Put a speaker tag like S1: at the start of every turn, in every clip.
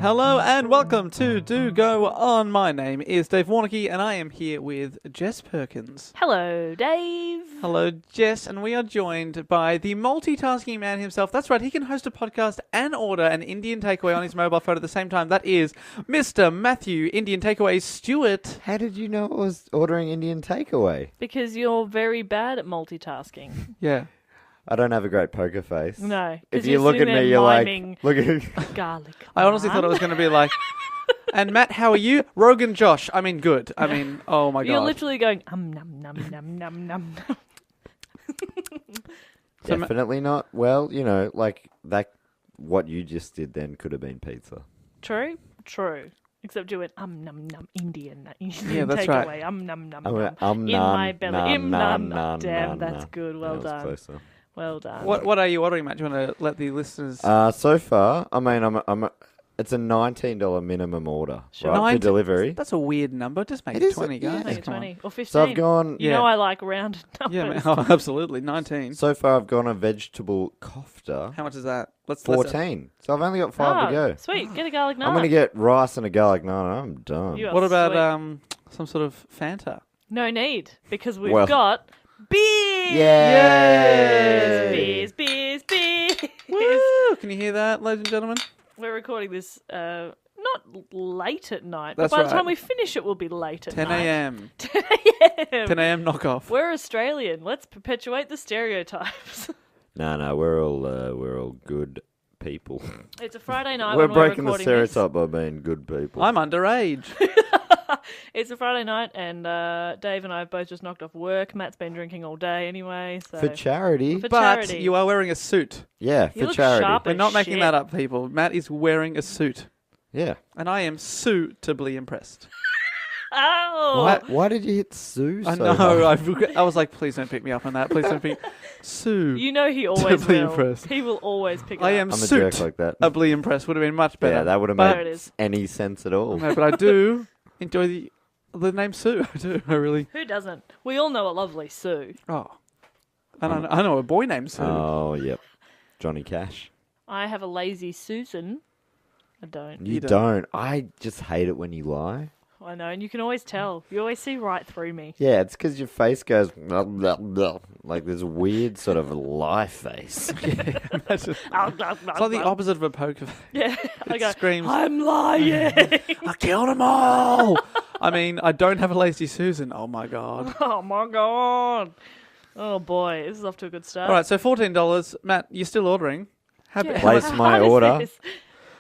S1: Hello and welcome to Do Go On. My name is Dave Warnocky and I am here with Jess Perkins.
S2: Hello, Dave.
S1: Hello, Jess, and we are joined by the multitasking man himself. That's right, he can host a podcast and order an Indian takeaway on his mobile phone at the same time. That is Mr. Matthew Indian Takeaway Stewart.
S3: How did you know I was ordering Indian takeaway?
S2: Because you're very bad at multitasking.
S1: Yeah.
S3: I don't have a great poker face.
S2: No.
S3: If you look at me, you're like, look at
S2: garlic.
S1: I honestly thought it was going to be like, and Matt, how are you? Rogan Josh. I mean, good. I mean, oh my God.
S2: You're literally going, num, num, num, num, num.
S3: Definitely not. Well, you know, like that. What you just did then could have been pizza.
S2: True. Except you went, num, num, Indian
S1: Yeah, that's
S2: takeaway.
S1: right.
S2: Num, num,
S3: I
S2: num.
S3: In
S2: my belly.
S3: num.
S2: Damn, that's good. Well
S3: That was
S2: done.
S3: closer.
S2: Well done.
S1: What are you ordering, Matt? Do you want to let the listeners...
S3: So far, I mean, it's a $19 minimum order,
S2: Sure.
S3: right, for delivery.
S1: That's a weird number. Just make
S3: It
S1: it
S3: is
S1: 20, guys.
S2: Make it
S1: Come on.
S2: 20 or 15.
S3: So I've gone.
S2: You know I like rounded numbers.
S1: Yeah, man. Oh, absolutely. 19.
S3: So far, I've gone a vegetable kofta.
S1: How much is that? Let's
S3: 14. So I've only got 5 to go.
S2: Sweet. Get a garlic naan.
S3: I'm going to get rice and a garlic naan. And I'm done.
S2: You are
S1: What about
S2: sweet.
S1: some sort of Fanta?
S2: No need, because we've
S3: Well-
S2: got beers.
S3: Yay!
S2: Beers.
S1: Woo! Can you hear that, ladies and gentlemen?
S2: We're recording this not late at night,
S1: That's
S2: but by the
S1: right.
S2: time we finish it, will be late at
S1: 10
S2: night.
S1: a.m.
S2: 10 a.m.
S1: 10 a.m. knockoff.
S2: We're Australian. Let's perpetuate the stereotypes.
S3: No, we're all good people.
S2: It's a Friday night.
S3: We're
S2: when
S3: breaking the
S2: recording this.
S3: stereotype by being good people.
S1: I'm underage.
S2: It's a Friday night, and Dave and I have both just knocked off work. Matt's been drinking all day anyway. So
S3: for charity.
S2: For
S1: But
S2: charity.
S1: you are wearing a suit.
S3: Yeah,
S2: You
S3: for
S2: look
S3: charity.
S2: sharp.
S1: We're
S2: as
S1: not making
S2: shit.
S1: that up, people. Matt is wearing a suit.
S3: Yeah.
S1: And I am suitably impressed.
S2: Oh,
S3: Why did you hit Sue
S1: I
S3: so
S1: know.
S3: hard?
S1: I was like, please don't pick me up on that. Please don't pick... Sue.
S2: you know he always
S1: Totally
S2: will.
S1: impressed.
S2: He will always pick it
S1: I
S2: up.
S1: am
S3: I'm a jerk like that.
S1: suitably impressed. Would have been much better.
S3: Yeah, that would have
S2: There it
S3: made
S2: is.
S3: any sense at all.
S1: No, but I do enjoy the name Sue. I do. I really...
S2: Who doesn't? We all know a lovely Sue.
S1: Oh. And I know a boy named Sue.
S3: Oh, yep. Johnny Cash.
S2: I have a lazy Susan. I don't.
S3: You
S1: don't.
S3: don't. I just hate it when you lie.
S2: I know, and you can always tell. You always see right through me.
S3: Yeah, it's because your face goes blah, blah, blah, like this weird sort of lie face.
S1: Imagine. It's like the opposite of a poker face.
S2: Yeah, I
S1: It
S2: go,
S1: screams.
S2: I'm lying.
S1: I killed them all. I mean, I don't have a lazy Susan. Oh my God.
S2: Oh my god. Oh boy, this is off to a good start.
S1: All right, so $14. Matt, you're still ordering.
S2: Yeah.
S3: Place
S2: How
S3: my
S2: hard is
S3: order.
S2: this?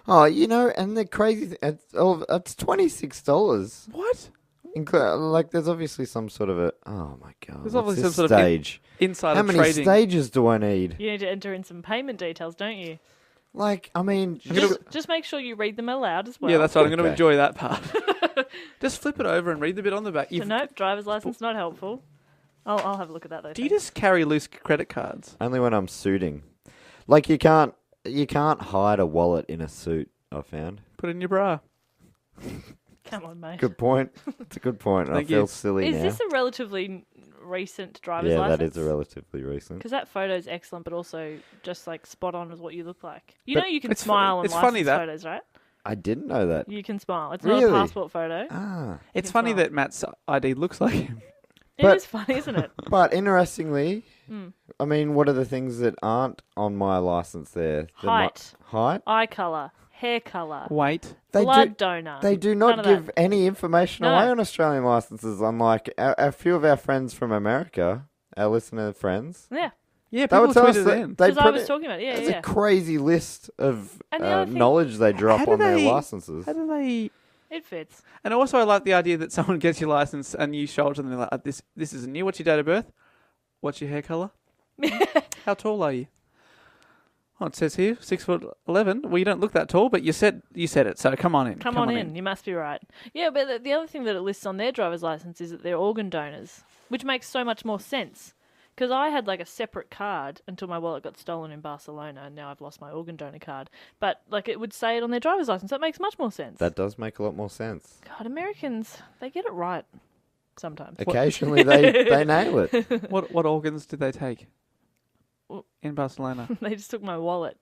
S3: Oh, you know, and the crazy it's $26.
S1: What?
S3: Like, there's obviously some sort of a... Oh, my God.
S1: There's
S3: what's
S1: obviously
S3: this
S1: some sort of
S3: stage?
S1: Insider
S3: How many
S1: trading.
S3: stages do I need?
S2: You need to enter in some payment details, don't you?
S3: Like, I mean...
S2: Just make sure you read them aloud as well.
S1: Yeah, that's right. I'm going to
S3: Okay.
S1: enjoy that part. Just flip it over and read the bit on the back.
S2: So nope, driver's license not helpful. I'll have a look at that though.
S1: Do you just carry loose credit cards?
S3: Only when I'm suiting. Like, you can't hide a wallet in a suit, I found.
S1: Put it in your bra.
S2: Come on, mate.
S3: Good point. It's a good point. I
S1: Thank
S3: feel
S1: you.
S3: silly
S2: Is
S3: now.
S2: this a relatively recent driver's
S3: Yeah,
S2: license?
S3: that is a relatively recent.
S2: Because that photo's excellent, but also just like spot on with what you look like. You
S3: But
S2: know you can
S1: it's
S2: smile on
S1: it's
S2: license
S1: funny that-
S2: photos, right?
S3: I didn't know that.
S2: You can smile. It's not
S3: Really?
S2: a passport photo.
S3: Ah.
S1: It's
S2: can
S1: funny
S2: smile.
S1: that Matt's ID looks like him.
S2: It
S3: But-
S2: is funny, isn't it?
S3: But interestingly,
S2: Hmm.
S3: I mean, what are the things that aren't on my license there?
S2: Height,
S3: Height?
S2: eye colour, hair colour,
S1: Wait.
S2: blood donor.
S3: They do
S2: None
S3: not
S2: of
S3: give
S2: that.
S3: any information
S2: No.
S3: away on Australian licenses, unlike a few of our friends from America, our listener friends.
S2: Yeah,
S1: Yeah,
S3: They
S1: people
S3: would tell us
S1: tweeted
S3: that
S1: in.
S3: they
S2: because I
S3: put
S2: was
S3: it.
S2: talking about it. Yeah,
S3: It's
S2: yeah.
S3: a crazy list of
S2: And the other thing-
S3: knowledge they drop
S1: How do
S3: on their
S1: they-
S3: licenses.
S1: How do they...
S2: It fits.
S1: And also I like the idea that someone gets your license and you show it to them and they're like, this isn't you. What's your date of birth? What's your hair colour? How tall are you? Oh, it says here 6'11". Well, you don't look that tall, but you said it. So come on in.
S2: Come on in. You must be right. Yeah, but the other thing that it lists on their driver's license is that they're organ donors, which makes so much more sense. Because I had like a separate card until my wallet got stolen in Barcelona, and now I've lost my organ donor card. But like it would say it on their driver's license. That makes much more sense.
S3: That does make a lot more sense.
S2: God, Americans, they get it right sometimes.
S3: Occasionally they nail it.
S1: What organs did they take
S2: Well-
S1: in Barcelona?
S2: They just took my wallet.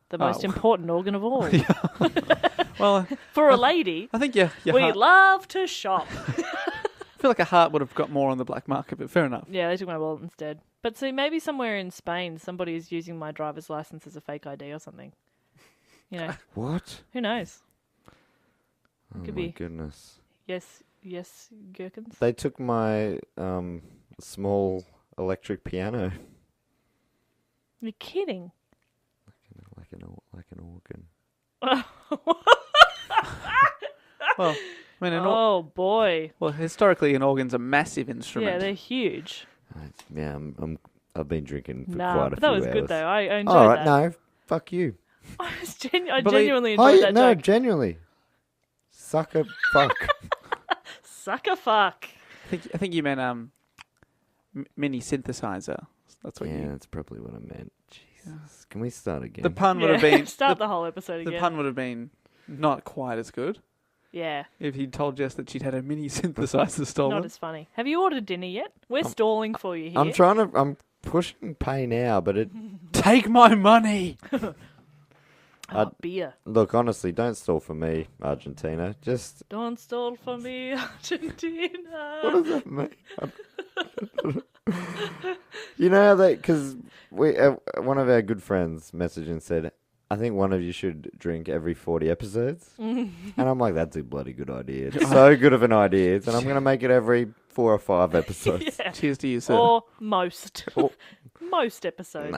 S2: The most important organ of all.
S1: Well,
S2: For a lady,
S1: I think your
S2: we
S1: heart,
S2: love to shop.
S1: I feel like a heart would have got more on the black market, but fair enough.
S2: Yeah, they took my wallet instead. But see, maybe somewhere in Spain, somebody is using my driver's license as a fake ID or something. You know,
S3: What?
S2: who knows?
S3: Oh
S2: Could
S3: my
S2: be.
S3: goodness.
S2: Yes, gherkins.
S3: They took my small electric piano.
S2: You're kidding.
S3: Like an organ.
S1: Well, I mean,
S2: Oh boy.
S1: well, historically, an organ's a massive instrument.
S2: Yeah, they're huge.
S3: Yeah, I've been drinking for
S2: Nah,
S3: quite a
S2: but
S3: few
S2: that was
S3: hours.
S2: good though. I enjoyed
S3: All right,
S2: that.
S3: no, fuck you.
S2: I
S1: Believe-
S2: genuinely
S3: Oh,
S2: enjoyed
S3: yeah,
S2: that
S3: no,
S2: joke.
S3: genuinely. Sucker fuck.
S2: Sucker fuck.
S1: I think you meant mini synthesizer. That's what
S3: Yeah,
S1: you.
S3: that's probably what I meant. Jesus. Can we start again?
S1: The pun would have been
S2: Start the whole episode
S1: the
S2: again.
S1: pun would have been not quite as good
S2: Yeah,
S1: if he'd told Jess that she'd had a mini synthesizer stolen.
S2: not as funny. Have you ordered dinner yet? We're stalling for you here.
S3: I'm pushing pay now, but it...
S1: Take my money.
S2: Beer.
S3: Look, honestly, don't stall for me, Argentina. Just...
S2: Don't stall for me, Argentina.
S3: What does that mean? You know that because we one of our good friends messaged and said, "I think one of you should drink every 40 episodes." And I'm like, "That's a bloody good idea. It's so good of an idea, and I'm going to make it every 4 or 5 episodes."
S2: Yeah.
S1: Cheers to you, sir.
S2: Or most.
S3: Oh.
S2: Most episodes.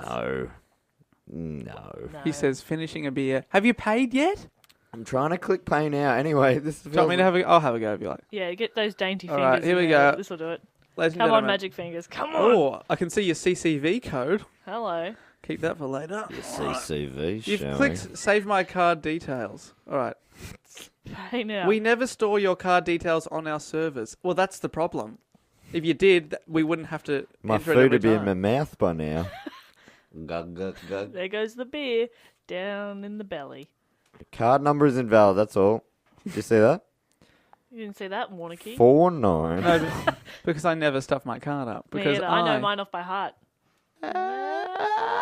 S3: No.
S1: He says, finishing a beer. Have you paid yet?
S3: I'm trying to click pay now. Anyway, this
S1: Do you want me to have a... I'll have a go if you like.
S2: Yeah, get those dainty
S1: All
S2: fingers.
S1: right, here
S2: in
S1: we
S2: there.
S1: go.
S2: This will do it.
S1: Ladies and
S2: Come on,
S1: gentlemen.
S2: magic fingers. Come on.
S1: Oh, I can see your CCV code.
S2: Hello.
S1: Keep that for later.
S3: CCV
S1: You've
S3: showing.
S1: clicked save my card details. All right.
S2: Hey now.
S1: We never store your card details on our servers. Well, that's the problem. If you did, we wouldn't have to.
S3: My
S1: enter it
S3: food
S1: every
S3: would be in
S1: time.
S3: my mouth by now. Gug, gug, gug.
S2: There goes the beer down in the belly.
S3: Card number is invalid. That's all. Did you see that?
S2: You didn't see that, Warnicky?
S3: 49.
S1: No, because I never stuff my card up.
S2: Me
S1: Because
S2: either. I know mine off by heart.
S3: Yeah.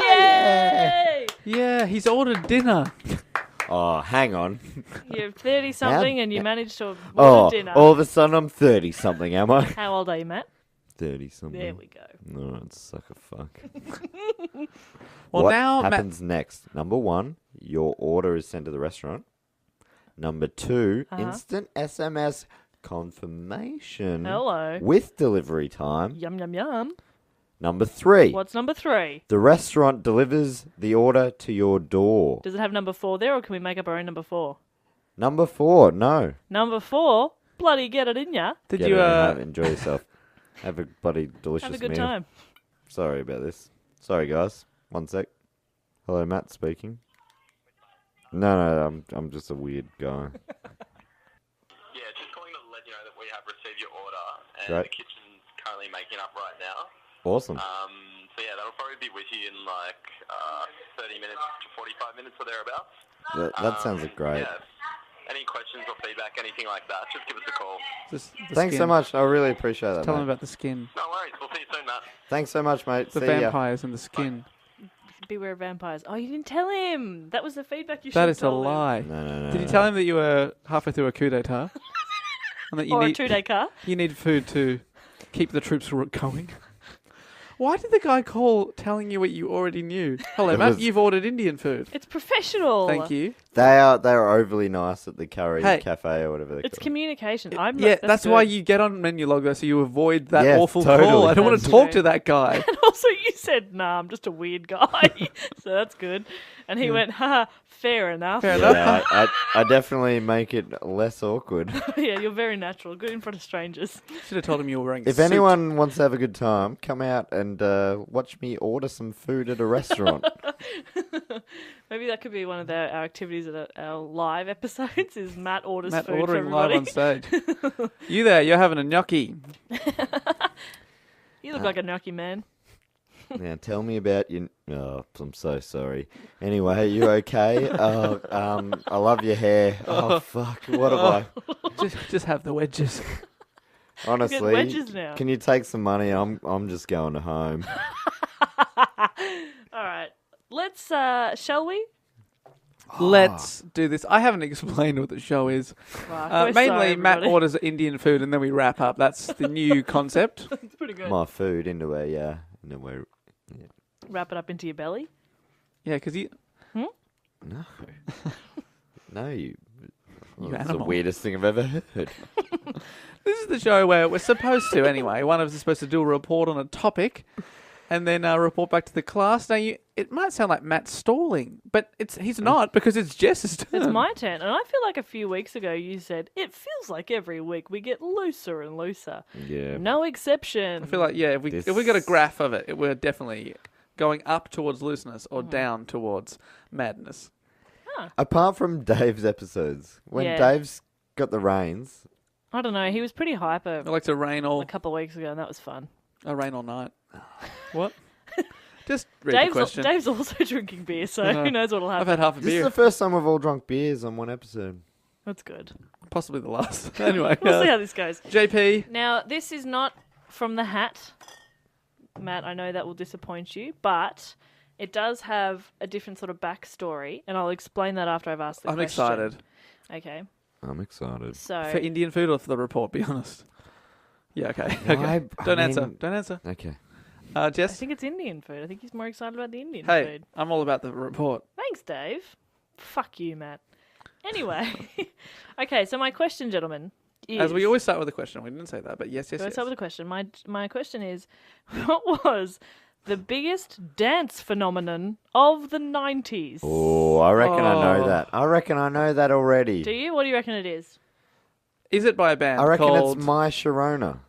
S2: Yay!
S1: Yeah, he's ordered dinner.
S3: Oh, hang on.
S2: You're 30 something and you managed to order
S3: Oh,
S2: dinner.
S3: all of a sudden I'm 30 something, am I?
S2: How old are you, Matt?
S3: 30 something.
S2: There we go.
S3: No, it's sucker fuck.
S1: Well,
S3: what
S1: now
S3: happens next? Number 1, your order is sent to the restaurant. Number 2, instant SMS confirmation.
S2: Hello.
S3: With delivery time.
S2: Yum, yum, yum.
S3: Number 3,
S2: What's number 3?
S3: the restaurant delivers the order to your door.
S2: Does it have number 4 there or can we make up our own number 4?
S3: Number 4, no.
S2: Number 4? Bloody get it in ya.
S1: did
S3: Get
S1: you
S3: in and have it, enjoy yourself. Have a bloody delicious
S2: Have a good
S3: meal.
S2: time.
S3: Sorry about this. Sorry, guys. 1 sec. Hello, Matt speaking. No, I'm just a weird guy.
S4: Yeah, just calling to let you know that we have received your order and
S3: Great.
S4: the kitchen's currently making up right now.
S3: Awesome.
S4: So yeah, that'll probably be with you in like 30 minutes to 45 minutes or thereabouts.
S3: That sounds great.
S4: Yeah. Any questions or feedback, anything like that, just give us a call.
S1: Just the
S3: Thanks so
S1: skin.
S3: much. I really appreciate that,
S1: Tell him
S3: mate.
S1: about the skin.
S4: No worries. We'll see you soon, Matt.
S3: Thanks so much, mate.
S1: The
S3: See ya.
S1: vampires and the skin.
S2: Beware of vampires. Oh, you didn't tell him. That was the feedback you should
S1: That
S2: have
S1: is a
S2: told him.
S1: lie.
S3: No.
S1: Did you tell him that you were halfway through a coup d'etat? And that you
S2: Or a
S1: need
S2: 2-day car.
S1: you need food to keep the troops going? Why did the guy call telling you what you already knew? Hello,
S3: It
S1: Matt.
S3: was-
S1: You've ordered Indian food.
S2: It's professional.
S1: Thank you.
S3: They are overly nice at the curry
S1: Hey.
S3: cafe or whatever they
S2: It's
S3: call it.
S2: communication.
S1: Yeah, that's why
S2: good.
S1: you get on menu logger so you avoid that
S3: Yes,
S1: awful
S3: totally.
S1: call. I don't want
S2: That's
S1: to talk
S2: true.
S1: to that guy.
S2: And also, you said, "Nah, I'm just a weird guy," so that's good. And he went, "Ha, fair enough."
S1: Fair enough.
S3: Yeah, I definitely make it less awkward.
S2: Yeah, you're very natural. Good in front of strangers.
S1: Should have told him you were wearing a
S3: If
S1: suit.
S3: anyone wants to have a good time, come out and watch me order some food at a restaurant.
S2: Maybe that could be one of our activities at our live episodes. Is Matt orders
S1: Matt
S2: food for
S1: ordering live
S2: everybody?
S1: on stage. You there? You're having a gnocchi.
S2: You look like a gnocchi man.
S3: Now tell me about your... Oh, I'm so sorry. Anyway, you okay? I love your hair. Oh, fuck. What have I...
S1: Just have the wedges.
S3: Honestly,
S2: wedges now.
S3: can you take some money? I'm just going home.
S2: All right. let's shall we?
S1: Let's do this. I haven't explained what the show is.
S2: Right, we're
S1: Mainly,
S2: sorry,
S1: Matt
S2: everybody.
S1: orders Indian food and then we wrap up. That's the new concept.
S2: It's pretty good.
S3: My food into a into a
S2: Wrap it up into your belly.
S1: Yeah, because you...
S3: no, no,
S1: You
S3: that's the
S1: animal.
S3: weirdest thing I've ever heard.
S1: This is the show where we're supposed to, anyway. One of us is supposed to do a report on a topic and then report back to the class. Now, it might sound like Matt's stalling, but he's not because it's Jess's turn.
S2: It's my turn, and I feel like a few weeks ago you said it feels like every week we get looser and looser.
S3: Yeah,
S2: No exception.
S1: I feel like, yeah, if we got a graph of it, we're definitely going up towards looseness or down towards madness.
S3: apart from Dave's episodes, when
S2: Yeah.
S3: Dave's got the reins,
S2: I don't know. He was pretty hyper
S1: It likes to rain
S2: a couple of weeks ago, and that was fun.
S1: rain all night. What? Just read the question.
S2: Dave's also drinking beer, so
S1: I know.
S2: who knows what'll
S1: I've
S2: happen.
S1: had half a
S3: this is
S1: beer.
S3: the first time we've all drunk beers on one episode.
S2: That's good.
S1: Possibly the last. Anyway,
S2: We'll see how this goes.
S1: JP.
S2: Now, this is not from the hat. Matt, I know that will disappoint you, but it does have a different sort of backstory, and I'll explain that after I've asked the
S1: I'm
S2: question.
S1: excited.
S2: Okay.
S3: I'm excited.
S2: So,
S1: For Indian food or for the report, be honest. Yeah, okay.
S3: Why-
S1: Don't
S3: I
S1: answer.
S3: mean-
S1: Don't answer.
S3: Okay.
S2: I
S1: Jess?
S2: think it's Indian food. I think he's more excited about the Indian
S1: Hey,
S2: food.
S1: I'm all about the report.
S2: Thanks, Dave. Fuck you, Matt. Anyway. Okay, so my question, gentlemen, is...
S1: As we always start with a question. We didn't say that, but yes, yes,
S2: Let's
S1: yes.
S2: start with a question. My question is, what was the biggest dance phenomenon of the 90s?
S3: Oh, I reckon I know
S1: Oh.
S3: that. I reckon I know that already.
S2: Do you? What do you reckon it is?
S1: Is it by a band
S3: I reckon
S1: called
S3: it's My Sharona.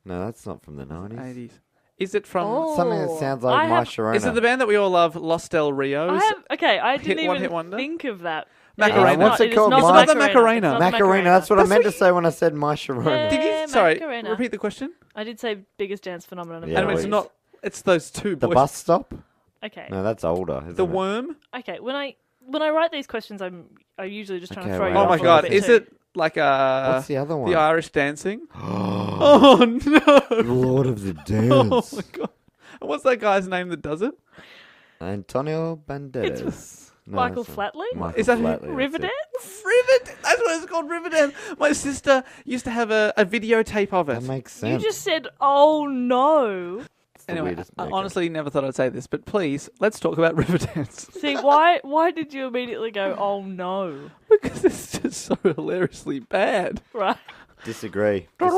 S3: No, that's not from the 90s.
S1: 80s? Is it from...
S2: Oh.
S3: Something that sounds
S2: I
S3: like My
S2: have-
S3: Sharona.
S1: Is it the band that we all love, Los Del Rios?
S2: I didn't
S1: One
S2: even
S1: hit wonder?
S2: think of that.
S1: Macarena.
S2: It is
S3: What's
S2: not-
S3: it called?
S2: not
S3: It's
S2: the
S3: not
S1: the Macarena.
S2: It's not the
S3: Macarena, that's what I
S1: That's
S3: meant
S1: what
S3: to say when I said My Sharona.
S2: Yeah.
S1: Did you... Sorry,
S2: Macarena.
S1: repeat the question?
S2: I did say biggest dance phenomenon of
S3: Yeah,
S2: the
S1: and it's
S2: 90s.
S1: not... It's those two
S3: The
S1: boys.
S3: bus stop?
S2: Okay.
S3: No, that's older, isn't
S1: The
S3: it?
S1: Worm?
S2: Okay. When I write these questions, I usually just trying to
S3: Okay,
S2: throw
S3: wait.
S2: you
S1: Oh
S2: off
S1: my
S2: a little
S1: god,
S2: bit
S1: is
S2: too.
S1: it like
S3: What's the other one?
S1: the Irish dancing? Oh no!
S3: Lord of the
S1: Oh
S3: Dance.
S1: my god! And what's that guy's name that does it?
S3: Antonio Banderas. No,
S2: Michael
S3: that's not-
S2: Flatley?
S3: Michael
S1: Is that who-
S3: Flatley, that's it.
S2: Riverdance?
S1: Riverdance. That's what it's called, Riverdance. My sister used to have a videotape of it.
S3: That makes
S2: You
S3: sense.
S2: just said, "Oh no."
S3: It's the
S1: Anyway,
S3: weirdest-
S1: I
S3: okay.
S1: honestly never thought I'd say this, but please, let's talk about Riverdance.
S2: See, why did you immediately go, "Oh no"?
S1: Because it's just so hilariously bad.
S2: Right.
S3: Disagree.
S1: That's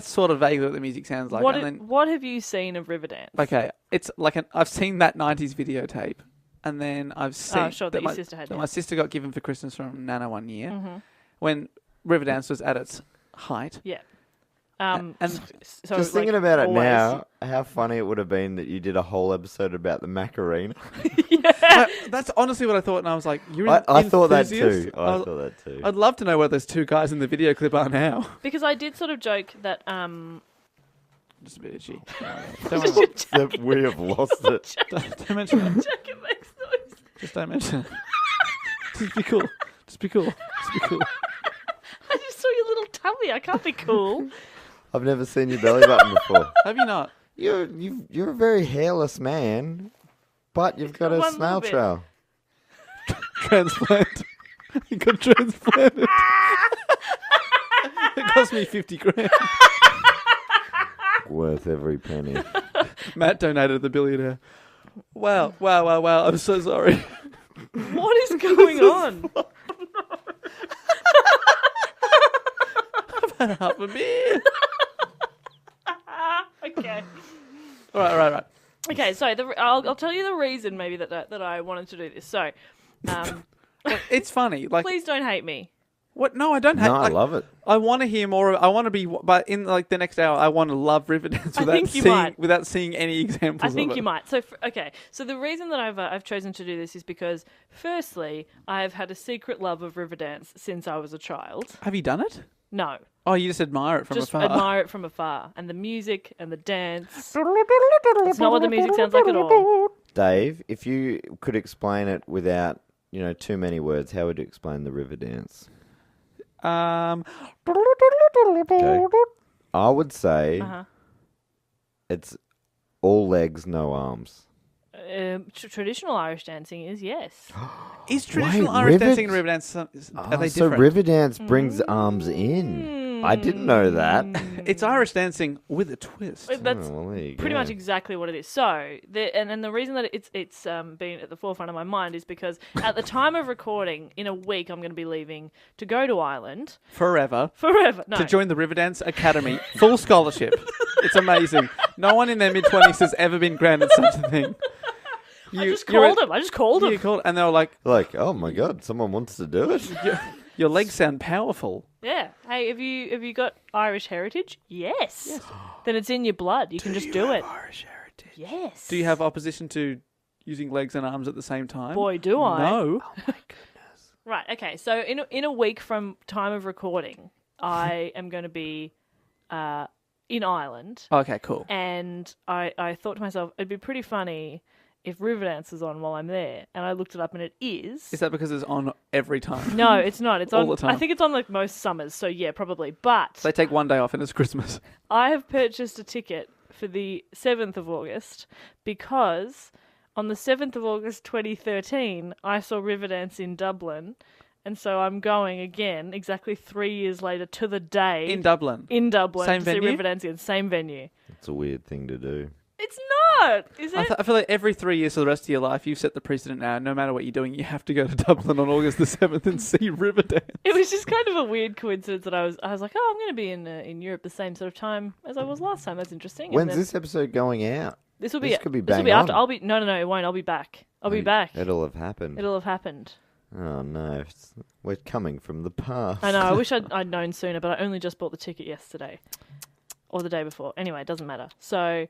S1: sort of vaguely what the music sounds like.
S2: what
S1: and
S2: ha-
S1: then,
S2: what have you seen of Riverdance?
S1: okay, it's like I've seen that 90s videotape, and then I've seen
S2: sure, that your sister had,
S1: that
S2: yeah.
S1: my sister got given for Christmas from Nana one year
S2: Mm-hmm.
S1: when Riverdance was at its height.
S2: Yeah.
S1: And
S2: So
S3: Just thinking about it now, how funny it would have been that you did a whole episode about the Macarena.
S1: That's honestly what I thought, and I was like, "You're
S3: I thought that
S1: enthusiast?
S3: too. I thought that too.
S1: I'd love to know where those two guys in the video clip are now.
S2: Because I did sort of joke that
S1: Just a bit itchy. Don't, worry.
S3: That we have lost it.
S1: don't mention it.
S2: Jacket makes noise.
S1: Just don't mention it. Just be cool. Just be cool. Just be cool.
S2: I just saw your little tummy. I can't be cool.
S3: I've never seen your belly button before.
S1: Have you not?
S3: You're a very hairless man, but you've got a
S2: One
S3: snail
S2: little bit.
S3: trail.
S1: Transplant. He got transplanted. It cost me 50 grand.
S3: Worth every penny.
S1: Matt donated the billionaire. Wow. I'm so sorry.
S2: What is going on?
S1: I've had half a beer.
S2: Okay.
S1: All right.
S2: Okay, so I'll tell you the reason maybe that I wanted to do this. So,
S1: It's funny. Like,
S2: please don't hate me.
S1: what? No, I don't have.
S3: No, I
S1: like,
S3: love it.
S1: I want to hear more. I want to be, but in like the next hour, I want to love Riverdance
S2: I think you
S1: seeing
S2: might.
S1: without seeing any examples.
S2: I think
S1: of it.
S2: you might. So, so the reason that I've chosen to do this is because, firstly, I've had a secret love of Riverdance since I was a child.
S1: Have you done it?
S2: No,
S1: Oh, you just admire it from
S2: just
S1: afar.
S2: admire it from afar, and the music and the dance. It's not what the music sounds like at all.
S3: Dave, if you could explain it without, too many words, how would you explain the Riverdance? Okay. I would say
S2: Uh-huh.
S3: it's all legs, no arms.
S2: Traditional Irish dancing is, yes.
S1: Is traditional
S3: Wait,
S1: Irish dancing and Riverdance, are they
S3: so
S1: different?
S3: Riverdance brings arms in. I didn't know that.
S1: It's Irish dancing with a twist.
S2: That's
S3: Well, there you
S2: pretty
S3: go.
S2: much exactly what it is. So, and the reason that it's been at the forefront of my mind is because at the time of recording, in a week, I'm going to be leaving to go to Ireland
S1: Forever.
S2: No.
S1: To join the Riverdance Academy. Full scholarship. It's amazing. No one in their mid-20s has ever been granted such a thing.
S2: I just called him.
S1: You called, and they were like,
S3: oh my God, someone wants to do it.
S1: your legs sound powerful.
S2: Yeah. Hey, have you got Irish heritage? Yes. Then it's in your blood. You can just do it.
S1: Irish heritage.
S2: Yes.
S1: Do you have opposition to using legs and arms at the same time?
S2: Boy, do I.
S1: No.
S3: Oh my goodness.
S2: Right. Okay. So in a week from time of recording, I am going to be in Ireland,
S1: Okay, cool.
S2: and I thought to myself, it'd be pretty funny if Riverdance is on while I'm there, and I looked it up, and it is.
S1: Is that because it's on every time?
S2: No, it's not. It's
S1: All
S2: on.
S1: the time.
S2: I think it's on like most summers. So yeah, probably. But
S1: They take one day off and it's Christmas.
S2: I have purchased a ticket for the 7th of August because on the 7th of August 2013, I saw Riverdance in Dublin. And so I'm going again, exactly 3 years later to the day.
S1: In Dublin.
S2: In Dublin.
S1: Same
S2: to
S1: venue?
S2: see Riverdance again. Same venue.
S3: It's a weird thing to do.
S2: It's not, is it?
S1: I feel like every 3 years for the rest of your life, you've set the precedent now. No matter what you're doing, you have to go to Dublin on August the 7th and see Riverdance.
S2: It was just kind of a weird coincidence that I was like, oh, I'm going to be in Europe the same sort of time as I was last time. That's interesting. And
S3: When's
S2: then
S3: this episode going out?
S2: This will be.
S3: This could be
S2: This will
S3: bang
S2: be after.
S3: on.
S2: No, it won't. I'll be back. I'll be back.
S3: It'll have happened.
S2: It'll have happened.
S3: Oh no, we're coming from the past.
S2: I know. I wish I'd known sooner, but I only just bought the ticket yesterday or the day before. Anyway, it doesn't matter. So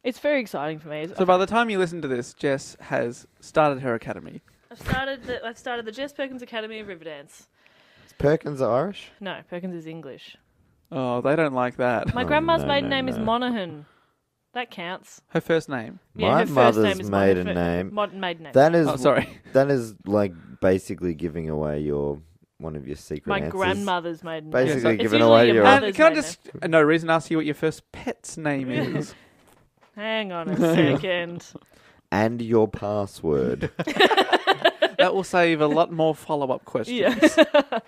S2: it's very exciting for me.
S1: So by the time you listen to this, Jess has started her academy.
S2: I've started the Jess Perkins Academy of Riverdance.
S3: Is Perkins Irish?
S2: No, Perkins is English.
S1: Oh, they don't like that.
S2: My grandma's maiden name is Monaghan. That counts.
S1: Her first name.
S2: Yeah,
S3: My
S2: her first
S3: mother's
S2: name is
S3: maiden
S2: Monaghan.
S3: name.
S2: Maiden name.
S3: That is.
S1: Oh, sorry.
S3: That is like basically giving away one of your secret
S2: My
S3: answers.
S2: grandmother's maiden name.
S3: Basically
S2: It's
S3: giving
S2: usually
S3: away
S2: your
S3: your-
S2: mother's
S1: Can I
S2: maiden
S1: just, no reason, ask you what your first pet's name is?
S2: name. Hang on a second.
S3: And your password.
S1: That will save a lot more follow-up questions.
S2: Yeah.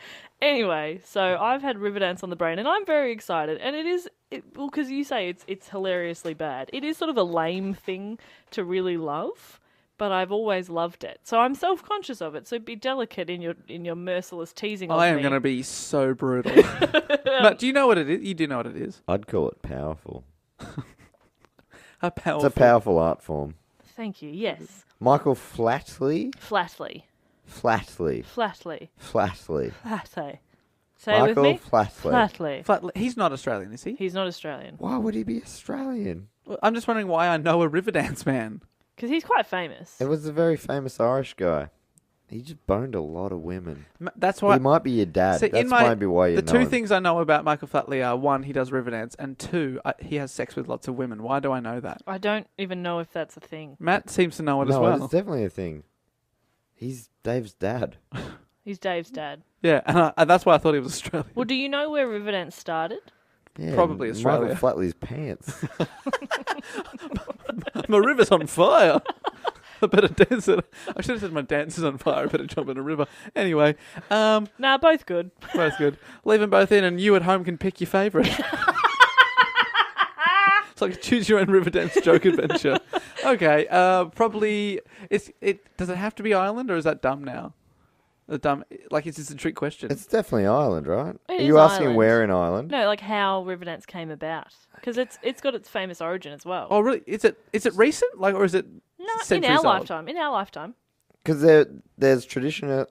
S2: Anyway, so I've had Riverdance on the brain, and I'm very excited. And it is, well, because you say it's hilariously bad. It is sort of a lame thing to really love, but I've always loved it. So I'm self-conscious of it. So be delicate in your merciless teasing of me.
S1: I am going to be so brutal. But do you know what it is? You do know what it is.
S3: I'd call it powerful.
S1: A powerful.
S3: It's a powerful art form.
S2: Thank you. Yes.
S3: Michael Flatley?
S2: Flatly.
S3: Flatley.
S2: Flatly.
S3: Flatley.
S2: Flatly. Say it with
S3: Michael
S2: me.
S3: Flatley.
S2: Flatly.
S1: He's not Australian, is he?
S2: He's not Australian.
S3: Why would he be Australian?
S1: I'm just wondering why I know a Riverdance man.
S2: Because he's quite famous.
S3: It was a very famous Irish guy. He just boned a lot of women.
S1: That's why.
S3: He might be your dad.
S1: See,
S3: That's maybe why you
S1: the
S3: know
S1: two
S3: him.
S1: things I know about Michael Flatley are, one, he does Riverdance, and two, he has sex with lots of women. Why do I know that?
S2: I don't even know if that's a thing.
S1: Matt seems to know it as
S3: No,
S1: well.
S3: it's definitely a thing. He's Dave's dad.
S2: He's Dave's dad.
S1: Yeah, and that's why I thought he was Australian.
S2: Well, do you know where Riverdance started?
S3: Yeah,
S1: Probably Australia.
S3: Michael Flatley's pants.
S1: My river's on fire. I better dance it. I should have said my dance is on fire. I better jump in a river. Anyway,
S2: Nah, both good.
S1: both good. Leave them both in, and you at home can pick your favourite. It's like a choose your own Riverdance joke adventure. Okay, probably. Does it have to be Ireland, or is that dumb now? Is this a trick question?
S3: It's definitely Ireland, right?
S2: It
S3: Are
S2: is
S3: you asking
S2: Ireland.
S3: where in Ireland?
S2: No, like how Riverdance came about. Because it's got its famous origin as well.
S1: Oh, really? Is it recent? Or is it
S2: no, in
S1: centuries
S2: our
S1: old?
S2: lifetime. In our lifetime.
S3: Because there's traditional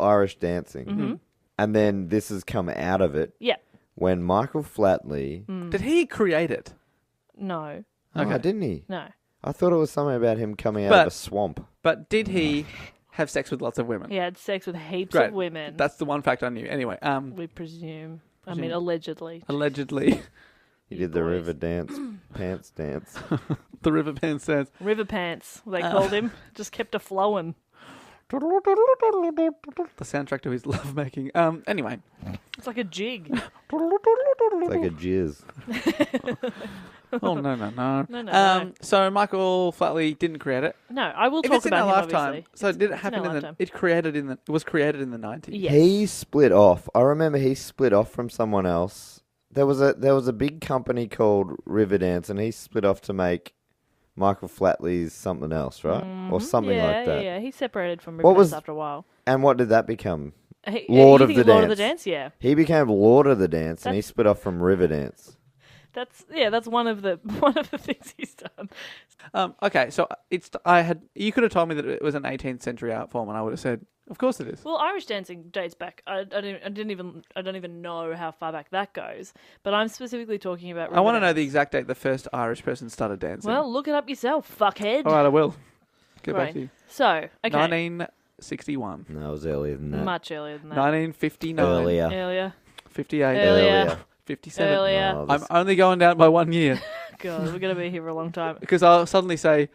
S3: Irish dancing.
S2: Mm-hmm.
S3: And then this has come out of it
S2: Yeah.
S3: when Michael Flatley...
S1: Did he create it?
S2: No.
S3: Oh,
S1: Okay.
S3: didn't he?
S2: No.
S3: I thought it was something about him coming out
S1: But-
S3: of a swamp.
S1: But did he have sex with lots of women?
S2: He had sex with heaps
S1: Great.
S2: of women.
S1: That's the one fact I knew. Anyway,
S2: we presume. I
S1: Presume.
S2: mean, allegedly.
S1: allegedly,
S3: He
S2: You
S3: did the
S2: boys.
S3: river dance, pants dance.
S1: the river band says,
S2: River Pants, they called him. Just kept a flowing.
S1: The soundtrack to his lovemaking. Anyway.
S2: It's like a jig.
S3: It's like a jizz.
S1: Oh, no.
S2: No.
S1: So Michael Flatley didn't create it.
S2: No, I will
S1: If
S2: talk
S1: it's in
S2: about
S1: our
S2: him,
S1: lifetime,
S2: obviously.
S1: so did it
S2: It's in
S1: happen
S2: our lifetime.
S1: it was created in the 90s?
S2: Yes.
S3: He split off. I remember he split off from someone else. There was a big company called Riverdance, and he split off to make Michael Flatley's something else, right? Or something like that.
S2: Yeah. He separated from
S3: What
S2: Riverdance
S3: was-
S2: after a while.
S3: And what did that become?
S2: Lord
S3: of the
S2: Lord of the
S3: Dance.
S2: Dance, yeah.
S3: He became Lord of the Dance, and he
S2: That's-
S3: split off from Riverdance.
S2: That's one of the things he's done.
S1: Okay, so you could have told me that it was an 18th century art form, and I would have said, of course it is.
S2: Well, Irish dancing dates back. I don't even know how far back that goes. But I'm specifically talking about.
S1: I want to know
S2: Riverdance.
S1: the exact date the first Irish person started dancing.
S2: Well, look it up yourself, fuckhead.
S1: all right, I will. Get back
S2: Right.
S1: to you.
S2: So, okay,
S1: 1961,
S3: No, it was earlier than that.
S2: much earlier than that.
S1: 1959,
S3: Earlier.
S2: Earlier.
S1: 58,
S2: Earlier.
S1: 57.
S2: Earlier.
S3: Oh,
S1: I'm
S3: this-
S1: only going down by 1 year
S2: God, we're gonna be here for a long time.
S1: because I'll suddenly say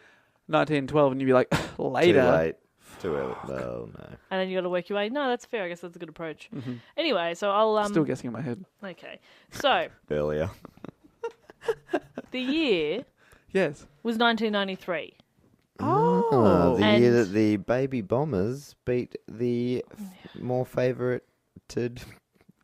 S1: 1912, and you'll be like, later.
S3: Too late. Too early. No.
S2: And then you got to work your way. No, that's fair. I guess that's a good approach.
S1: Mhm.
S2: Anyway, so I'll
S1: Still guessing in my head.
S2: Okay, so
S3: Earlier.
S2: the year
S1: Yes.
S2: was 1993.
S3: Oh, the
S2: And-
S3: year that the Baby Bombers beat the more favoured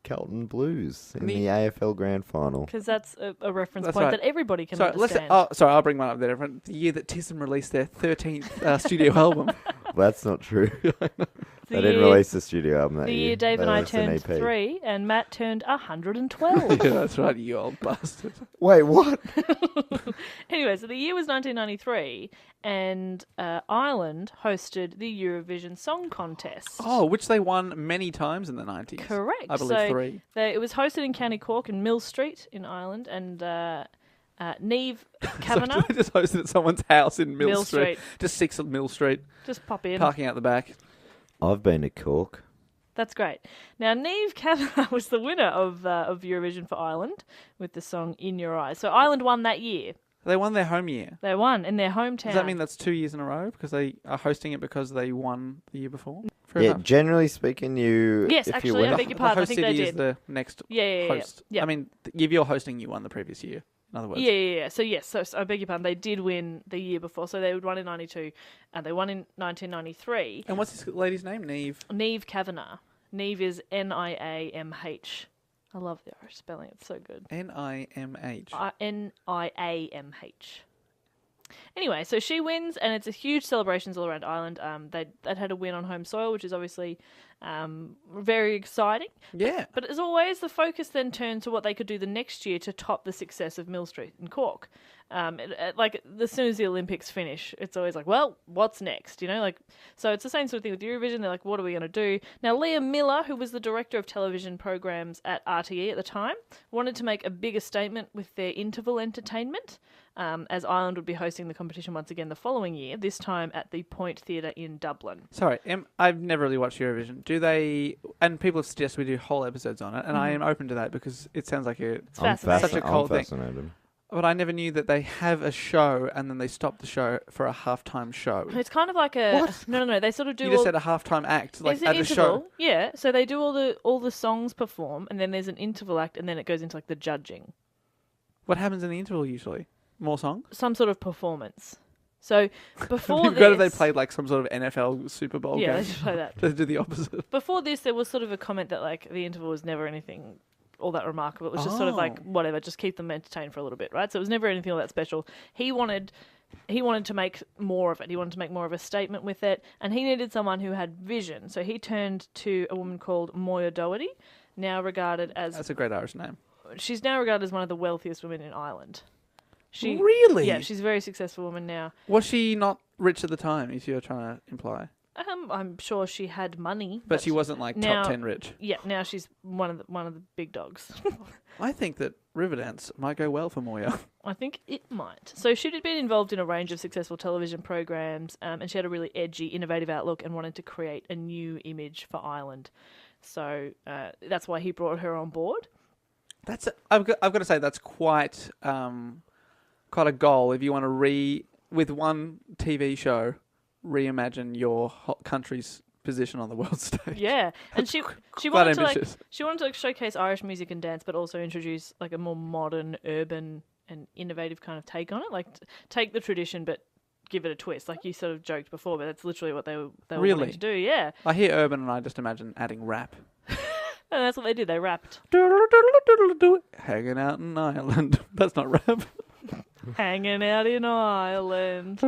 S3: Carlton Blues in the AFL Grand Final.
S2: Because that's a reference
S1: That's
S2: point
S1: right.
S2: that everybody can
S1: Sorry,
S2: understand.
S1: sorry, I'll bring one up there. The year that Tism released their 13th studio album.
S3: That's not true.
S2: The
S3: They didn't
S2: year-
S3: release the studio album that
S2: The
S3: year.
S2: year Dave
S3: They
S2: and I
S3: released an
S2: turned
S3: EP.
S2: 3 and Matt turned 112.
S1: Yeah, that's right, you old bastard.
S3: Wait, what?
S2: Anyway, so the year was 1993 and Ireland hosted the Eurovision Song Contest.
S1: Oh, which they won many times in the 90s.
S2: Correct.
S1: I believe
S2: So
S1: 3.
S2: it was hosted in County Cork in Mill Street in Ireland, and Neve
S1: So
S2: Kavanagh.
S1: they just hosted at someone's house in Mill,
S2: Mill
S1: Street.
S2: Street.
S1: Just 6 at Mill Street,
S2: Just pop in.
S1: parking out the back.
S3: I've been to Cork.
S2: That's great. Now, Neve Kavanagh was the winner of Eurovision for Ireland with the song In Your Eyes. So Ireland won that year.
S1: They won their home year.
S2: They won in their hometown.
S1: Does that mean that's 2 years in a row? Because they are hosting it because they won the year before? Fair
S3: Yeah,
S1: enough.
S3: generally speaking,
S2: Yes,
S3: if
S2: actually,
S3: you win
S2: I
S3: it,
S2: beg your
S1: The
S2: pardon. I
S1: host
S2: think
S1: city
S2: they
S1: is
S2: did.
S1: the next
S2: Yeah.
S1: host.
S2: Yeah.
S1: I mean, if you're hosting, you won the previous year. In other words.
S2: Yeah. So yes, so I beg your pardon. They did win the year before, so they would won in '92, and they won in 1993.
S1: And what's this lady's name? Neve.
S2: Neve Kavanagh. Neve is Niamh. I love the Irish spelling; it's so good.
S1: Nimh.
S2: Niamh. Anyway, so she wins, and it's a huge celebrations all around Ireland. They'd had a win on home soil, which is obviously very exciting.
S1: Yeah.
S2: But as always, the focus then turned to what they could do the next year to top the success of Mill Street and Cork. Like, as soon as the Olympics finish, it's always like, well, what's next? You know, like, so it's the same sort of thing with Eurovision. They're like, what are we going to do? Now, Leah Miller, who was the director of television programs at RTE at the time, wanted to make a bigger statement with their interval entertainment, as Ireland would be hosting the competition once again the following year, this time at the Point Theatre in Dublin.
S1: Sorry, I've never really watched Eurovision. Do they? And people have suggested we do whole episodes on it, and I am open to that because it sounds like
S2: It's
S3: I'm
S2: fascinating.
S1: Such a cold thing.
S3: fascinated.
S1: But I never knew that they have a show and then they stop the show for a halftime show.
S2: It's kind of like a...
S1: What?
S2: No. They sort of do
S1: You just
S2: all...
S1: said a halftime act, like
S2: There's an
S1: at a
S2: interval,
S1: show.
S2: yeah. So they do all the songs perform, and then there's an interval act, and then it goes into like the judging,
S1: What happens in the interval usually? More songs?
S2: some sort of performance. So before
S1: You've got to they
S2: this,
S1: played like some sort of NFL Super Bowl
S2: yeah, they
S1: game.
S2: just play that.
S1: They do the opposite.
S2: Before this, there was sort of a comment that like the interval was never anything all that remarkable. It was just sort of like
S1: Oh.
S2: whatever, just keep them entertained for a little bit, right? So it was never anything all that special. He wanted to make more of it. He wanted to make more of a statement with it, and he needed someone who had vision. So he turned to a woman called Moya Doherty, now regarded as
S1: That's a great Irish name.
S2: she's now regarded as one of the wealthiest women in Ireland. She
S1: Really?
S2: Yeah, she's a very successful woman now.
S1: Was she not rich at the time, if you're trying to imply?
S2: I'm sure she had money,
S1: But she wasn't like
S2: now-
S1: top 10 rich.
S2: Yeah, now she's one of the big dogs.
S1: I think that Riverdance might go well for Moya.
S2: I think it might. So she'd been involved in a range of successful television programs, and she had a really edgy, innovative outlook and wanted to create a new image for Ireland. So that's why he brought her on board.
S1: I've got to say that's quite a goal if you want to with one TV show reimagine your country's position on the world stage.
S2: Yeah, and she
S1: Quite
S2: wanted to
S1: ambitious.
S2: she wanted to like showcase Irish music and dance, but also introduce like a more modern, urban, and innovative kind of take on it. Like take the tradition, but give it a twist. Like you sort of joked before, but that's literally what they were
S1: Really?
S2: wanting to do. Yeah,
S1: I hear urban and I just imagine adding rap.
S2: and that's what they did. They rapped,
S1: Hanging out in Ireland. That's not rap.
S2: hanging out in Ireland.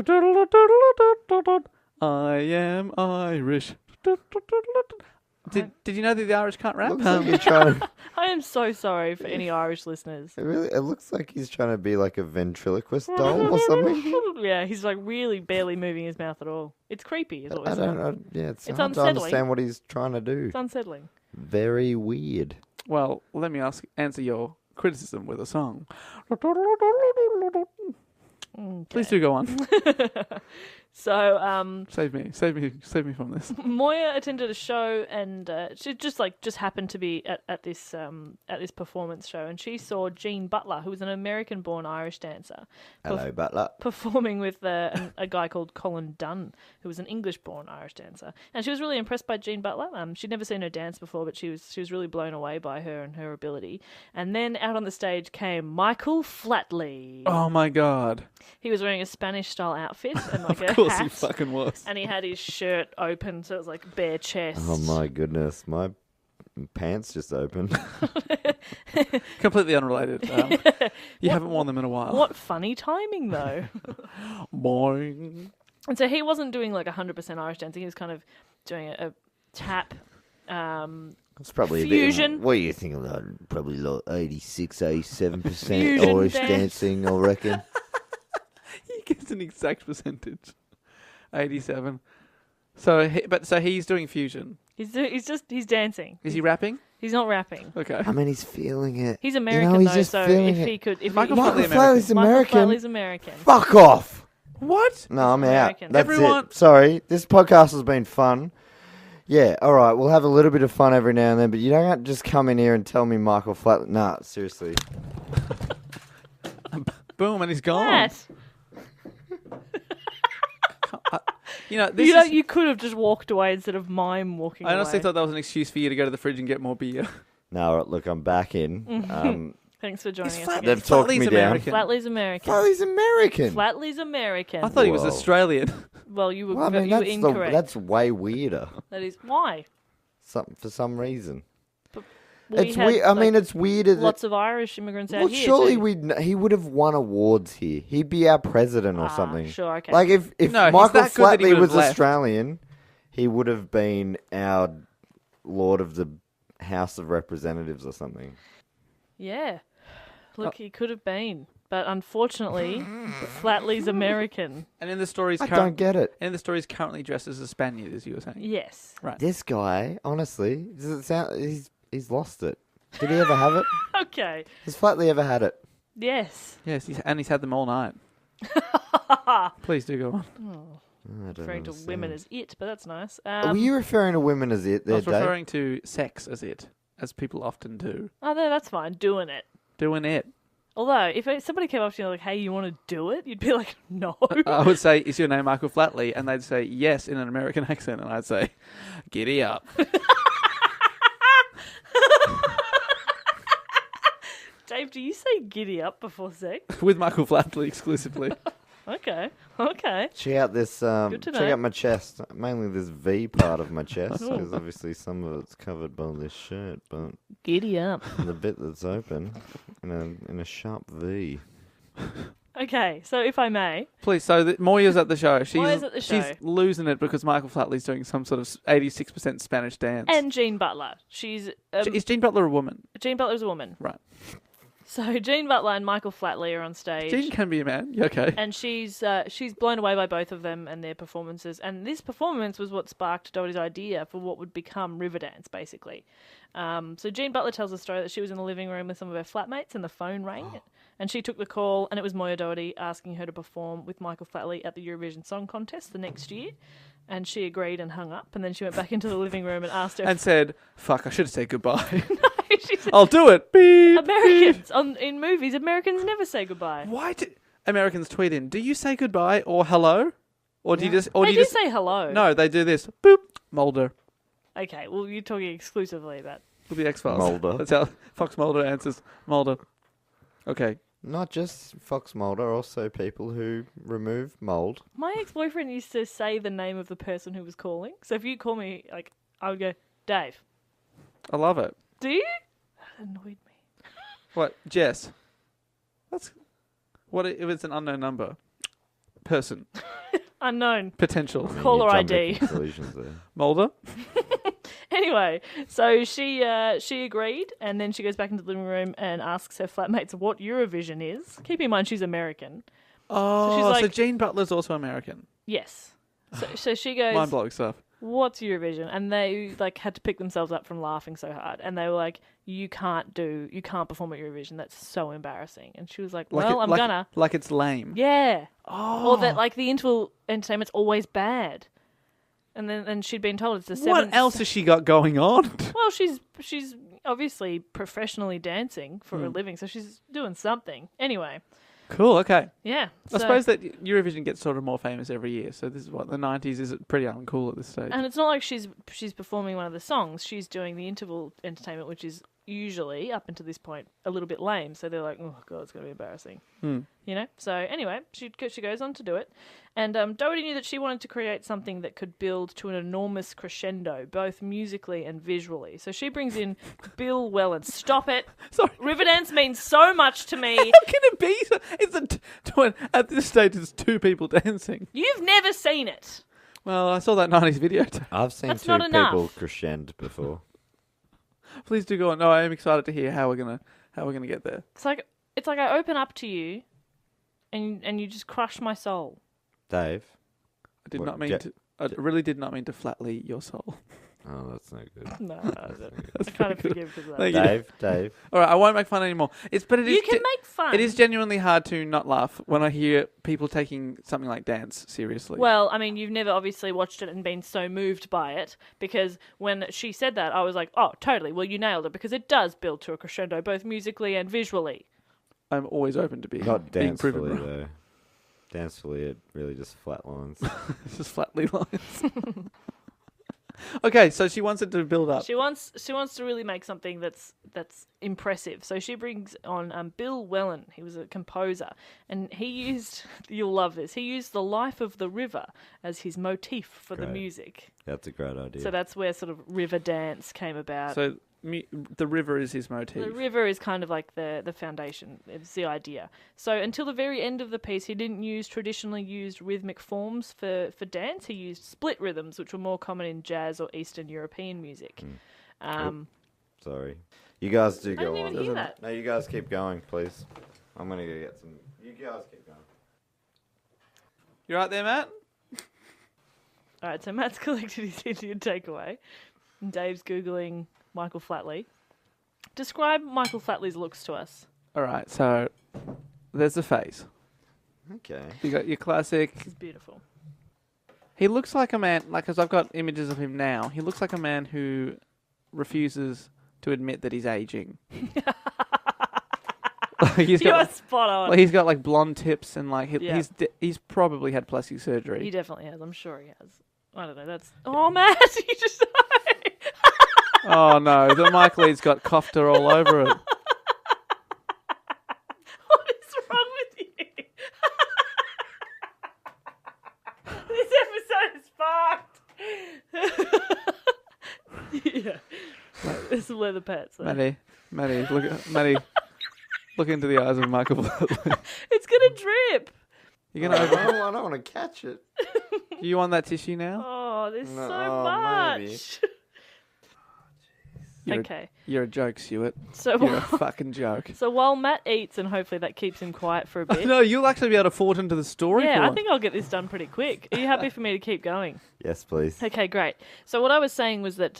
S1: I am Irish. Did you know that the Irish can't rap?
S3: Looks like you're trying to,
S2: I am so sorry for any Irish listeners.
S3: it looks like he's trying to be like a ventriloquist doll or something.
S2: Yeah, he's like really barely moving his mouth at all. It's creepy, is what we're
S3: I
S2: saying.
S3: don't know. Yeah, it's hard
S2: unsettling.
S3: to understand what he's trying to do.
S2: It's unsettling.
S3: Very weird.
S1: Well, let me answer your criticism with a song. Please do go on.
S2: So,
S1: Save me from this.
S2: Moya attended a show, and she just happened to be at this performance show, and she saw Jean Butler, who was an American-born Irish dancer,
S3: Hello, Butler.
S2: performing with a guy called Colin Dunn, who was an English-born Irish dancer, and she was really impressed by Jean Butler. She'd never seen her dance before, but she was really blown away by her and her ability. And then out on the stage came Michael Flatley.
S1: Oh my god.
S2: He was wearing a Spanish-style outfit and like a
S1: Of course
S2: hat.
S1: he fucking was.
S2: And he had his shirt open, so it was like bare chest.
S3: Oh my goodness, my pants just opened.
S1: Completely unrelated. You haven't worn them in a while.
S2: What funny timing, though.
S1: Boing.
S2: And so he wasn't doing like 100% Irish dancing. He was kind of doing a tap.
S3: It's probably
S2: Fusion.
S3: a bit. What do you think of that? Probably like 86, 87%
S2: Fusion
S3: Irish
S2: dance.
S3: dancing, I reckon.
S1: He gives an exact percentage. 87. So he's doing fusion.
S2: He's dancing.
S1: Is he rapping?
S2: He's not rapping.
S1: Okay.
S3: I mean, he's feeling it.
S2: He's American
S3: he's
S2: though,
S3: just
S2: so
S3: feeling
S2: if
S3: it.
S2: he could, if
S1: Michael
S2: he,
S1: Flatley
S3: Michael Flatley's
S2: Michael
S3: American.
S2: Flatley's American.
S3: Fuck off.
S1: What?
S3: No, I'm
S2: American.
S3: out. That's
S1: Everyone-
S3: it. Sorry, this podcast has been fun. Yeah, all right, we'll have a little bit of fun every now and then, but you don't have to just come in here and tell me Michael Flatley. Nah, seriously.
S1: Boom, and he's gone.
S2: Matt,
S1: This is,
S2: you could have just walked away instead of mime walking
S1: I honestly
S2: away.
S1: thought that was an excuse for you to go to the fridge and get more beer.
S3: No, all right, look, I'm back in.
S2: Thanks for joining us
S1: Flat-
S2: again.
S3: They've talked me
S1: Flatley's
S3: down.
S1: American.
S2: Flatley's American.
S3: Flatley's American.
S2: Flatley's American.
S1: I thought he was
S3: Whoa.
S1: Australian.
S2: Well, you were,
S3: Well, I mean,
S2: you were incorrect.
S3: that's way weirder.
S2: That is why.
S3: For some reason.
S2: We
S3: It's
S2: had,
S3: weird. I mean, it's weird. That,
S2: lots of Irish immigrants out
S3: well,
S2: here.
S3: surely
S2: too.
S3: he would have won awards here. He'd be our president or
S2: Ah,
S3: something.
S2: Sure, okay.
S3: Like if
S1: No, he's
S3: Michael
S1: that good that he
S3: Flatley
S1: would have
S3: was
S1: left.
S3: Australian, he would have been our Lord of the House of Representatives or something.
S2: Yeah. Look, he could have been. But unfortunately, Flatley's American.
S1: And in the stories,
S3: I don't get it.
S1: in the stories, currently dressed as a Spaniard, as you were saying.
S2: Yes.
S1: Right.
S3: This guy, honestly, does it sound he's lost it? Did he ever have it?
S2: Okay.
S3: Has Flatley ever had it?
S2: Yes.
S1: Yes, he's had them all night. Please do go on.
S3: I don't
S2: Referring to
S3: understand.
S2: women as it, but that's nice.
S3: Were you referring to women as it
S1: I
S3: there,
S1: was
S3: Dave?
S1: referring to sex as it, as people often do.
S2: Oh, no, that's fine. Doing it.
S1: Doing it.
S2: Although, if somebody came up to you like, hey, you want to do it? You'd be like, no.
S1: I would say, is your name Michael Flatley? And they'd say, yes, in an American accent. And I'd say, giddy up.
S2: Dave, do you say giddy up before sex?
S1: With Michael Flatley exclusively.
S2: Okay.
S3: Check out this.
S2: Good to
S3: Check
S2: know.
S3: out my chest. Mainly this V part of my chest, because obviously some of it's covered by this shirt, but
S2: Giddy up.
S3: the bit that's open in a sharp V.
S2: Okay, so if I may.
S1: Please, so Moya's at the show.
S2: Moya's at the show.
S1: She's losing it because Michael Flatley's doing some sort of 86% Spanish dance.
S2: And Jean Butler. She's
S1: Is Jean Butler a woman?
S2: Jean Butler's a woman.
S1: Right.
S2: So Jean Butler and Michael Flatley are on stage.
S1: Jean can be a man. You okay.
S2: And she's blown away by both of them and their performances. And this performance was what sparked Doherty's idea for what would become Riverdance, basically. So Jean Butler tells the story that she was in the living room with some of her flatmates and the phone rang. And she took the call, and it was Moya Doherty asking her to perform with Michael Flatley at the Eurovision Song Contest the next year. And she agreed and hung up. And then she went back into the living room and asked her...
S1: And said, fuck, I should have said goodbye.
S2: she said,
S1: I'll do it. Beep,
S2: Americans, in movies, Americans never say goodbye.
S1: Why do Americans tweet in, do you say goodbye or hello? Or do you just? Or
S2: They
S1: do
S2: do
S1: you just?
S2: say hello.
S1: No, they do this. Boop. Mulder.
S2: Okay, well, you're talking exclusively about...
S1: With the X-Files.
S3: Mulder.
S1: That's how Fox Mulder answers. Mulder. Okay.
S3: Not just Fox Mulder, also people who remove mold.
S2: My ex-boyfriend used to say the name of the person who was calling. So if you call me, like, I would go, Dave.
S1: I love it.
S2: Do you? That annoyed me.
S1: What? Jess. What if it's an unknown number? Person.
S2: Unknown.
S1: Potential.
S2: Caller
S3: You jumped to
S2: ID.
S3: conclusions there.
S1: Mulder.
S2: Anyway, so she agreed, and then she goes back into the living room and asks her flatmates what Eurovision is. Keep in mind she's American.
S1: Oh,
S2: she's
S1: so
S2: like-
S1: Gene Butler's also American.
S2: Yes. So she goes,
S1: Mind-blowing stuff.
S2: what's Eurovision? And they like had to pick themselves up from laughing so hard. And they were like, you can't perform at Eurovision. That's so embarrassing. And she was like, well, I'm gonna.
S1: Like it's lame.
S2: Yeah.
S1: Oh.
S2: Or that like the interval entertainment's always bad. And then she'd been told it's the
S1: What
S2: seventh.
S1: else has she got going on?
S2: Well, she's obviously professionally dancing for a living, so she's doing something. Anyway,
S1: Cool, okay.
S2: yeah.
S1: I suppose that Eurovision gets sort of more famous every year. So this is what, the 90s is pretty uncool at this stage.
S2: And it's not like she's performing one of the songs. She's doing the interval entertainment, which is usually, up until this point, a little bit lame. So they're like, oh, God, it's going to be embarrassing. You know? So anyway, she goes on to do it. And Doherty knew that she wanted to create something that could build to an enormous crescendo, both musically and visually. So she brings in Bill Whelan. Stop it.
S1: Sorry.
S2: Riverdance means so much to me.
S1: How can it be? At this stage, it's two people dancing.
S2: You've never seen it.
S1: Well, I saw that 90s video.
S3: I've seen
S2: That's
S3: two
S2: not enough.
S3: people crescend before.
S1: Please do go on. No, I am excited to hear how we're gonna get there.
S2: It's like I open up to you, and you just crush my soul.
S3: Dave?
S1: I really did not mean to flatly your soul.
S3: Oh, that's no good.
S2: No, I kind of forgive because of
S1: Thank
S2: that.
S1: you.
S3: Dave?
S1: All right, I won't make fun anymore. It is
S2: You can make fun.
S1: It is genuinely hard to not laugh when I hear people taking something like dance seriously.
S2: Well, I mean, you've never obviously watched it and been so moved by it, because when she said that, I was like, oh, totally. Well, you nailed it, because it does build to a crescendo, both musically and visually.
S1: I'm always open to
S3: Not
S1: being proven
S3: dancefully,
S1: wrong.
S3: though. Dancefully, it really just flatlines.
S1: It's just flatly lines. Okay, so she wants it to build up.
S2: She wants to really make something that's impressive. So she brings on Bill Whelan. He was a composer, and he used, you'll love this, he used the life of the river as his motif for the
S3: Great.
S2: music.
S3: That's a great idea.
S2: So that's where sort of Riverdance came about.
S1: So the river is his motif.
S2: The river is kind of like the foundation. It's the idea. So until the very end of the piece, he didn't use traditionally used rhythmic forms for dance. He used split rhythms, which were more common in jazz or Eastern European music.
S3: Sorry. You guys do go
S2: didn't
S3: on.
S2: even hear that.
S3: No, you guys keep going, please. I'm going to go get some... You guys keep going.
S1: You right there, Matt?
S2: All right, so Matt's collected his Indian takeaway, and Dave's Googling Michael Flatley. Describe Michael Flatley's looks to us.
S1: All right, so there's the face.
S3: Okay.
S1: You got your classic.
S2: It's beautiful.
S1: He looks like a man, like, because I've got images of him now. He looks like a man who refuses to admit that he's aging.
S2: You're spot on.
S1: Like, he's got like blonde tips and like
S2: Yeah.
S1: he's probably had plastic surgery.
S2: He definitely has. I'm sure he has. I don't know. That's... Oh, Matt, you just...
S1: Oh no, the Mike Lee's got kofta all over it.
S2: What is wrong with you? This episode is fucked. Yeah. There's some leather pets. Though.
S1: Maddie, look into the eyes of Michael Flatley.
S2: It's gonna drip.
S1: You're gonna open.
S3: I don't want to catch it.
S1: Do you want that tissue now?
S2: Oh, there's
S3: No,
S2: so much.
S3: maybe.
S2: Okay.
S1: You're a joke, Stuart.
S2: So
S1: You're a fucking joke.
S2: So while Matt eats, and hopefully that keeps him quiet for a bit.
S1: No, you'll actually be able to forge into the story.
S2: Yeah,
S1: for
S2: I
S1: once.
S2: think I'll get this done pretty quick. Are you happy for me to keep going?
S3: Yes, please.
S2: Okay, great. So what I was saying was that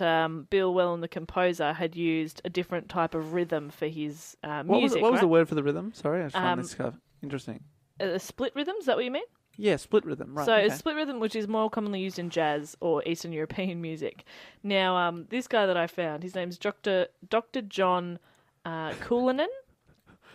S2: Bill Whelan, the composer, had used a different type of rhythm for his music.
S1: What was the
S2: right?
S1: word for the rhythm? Sorry, I just find this kind of interesting.
S2: A split rhythm? Is that what you mean?
S1: Yeah, split rhythm. Right.
S2: So
S1: okay.
S2: a split rhythm, which is more commonly used in jazz or Eastern European music. Now, this guy that I found, his name's Dr. John Kulinen.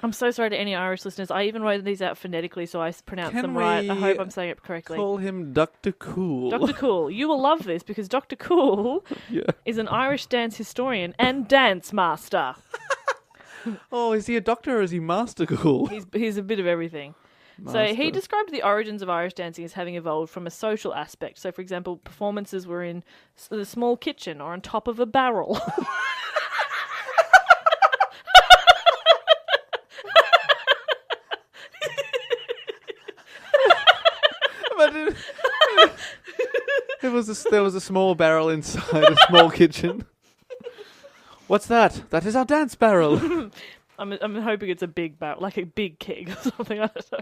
S2: I'm so sorry to any Irish listeners. I even wrote these out phonetically so I pronounce
S1: Can
S2: them right. I
S1: we
S2: hope I'm saying it correctly.
S1: Call him Dr. Cool.
S2: Dr. Cool. You will love this because Dr. Cool
S1: Yeah.
S2: is an Irish dance historian and dance master.
S1: Oh, is he a doctor or is he Master Cool?
S2: He's a bit of everything. So he described the origins of Irish dancing as having evolved from a social aspect. So, for example, performances were in the small kitchen or on top of a barrel.
S1: Imagine there was a small barrel inside a small kitchen. What's that? That is our dance barrel.
S2: I'm hoping it's a big barrel, like a big keg or something. I don't know.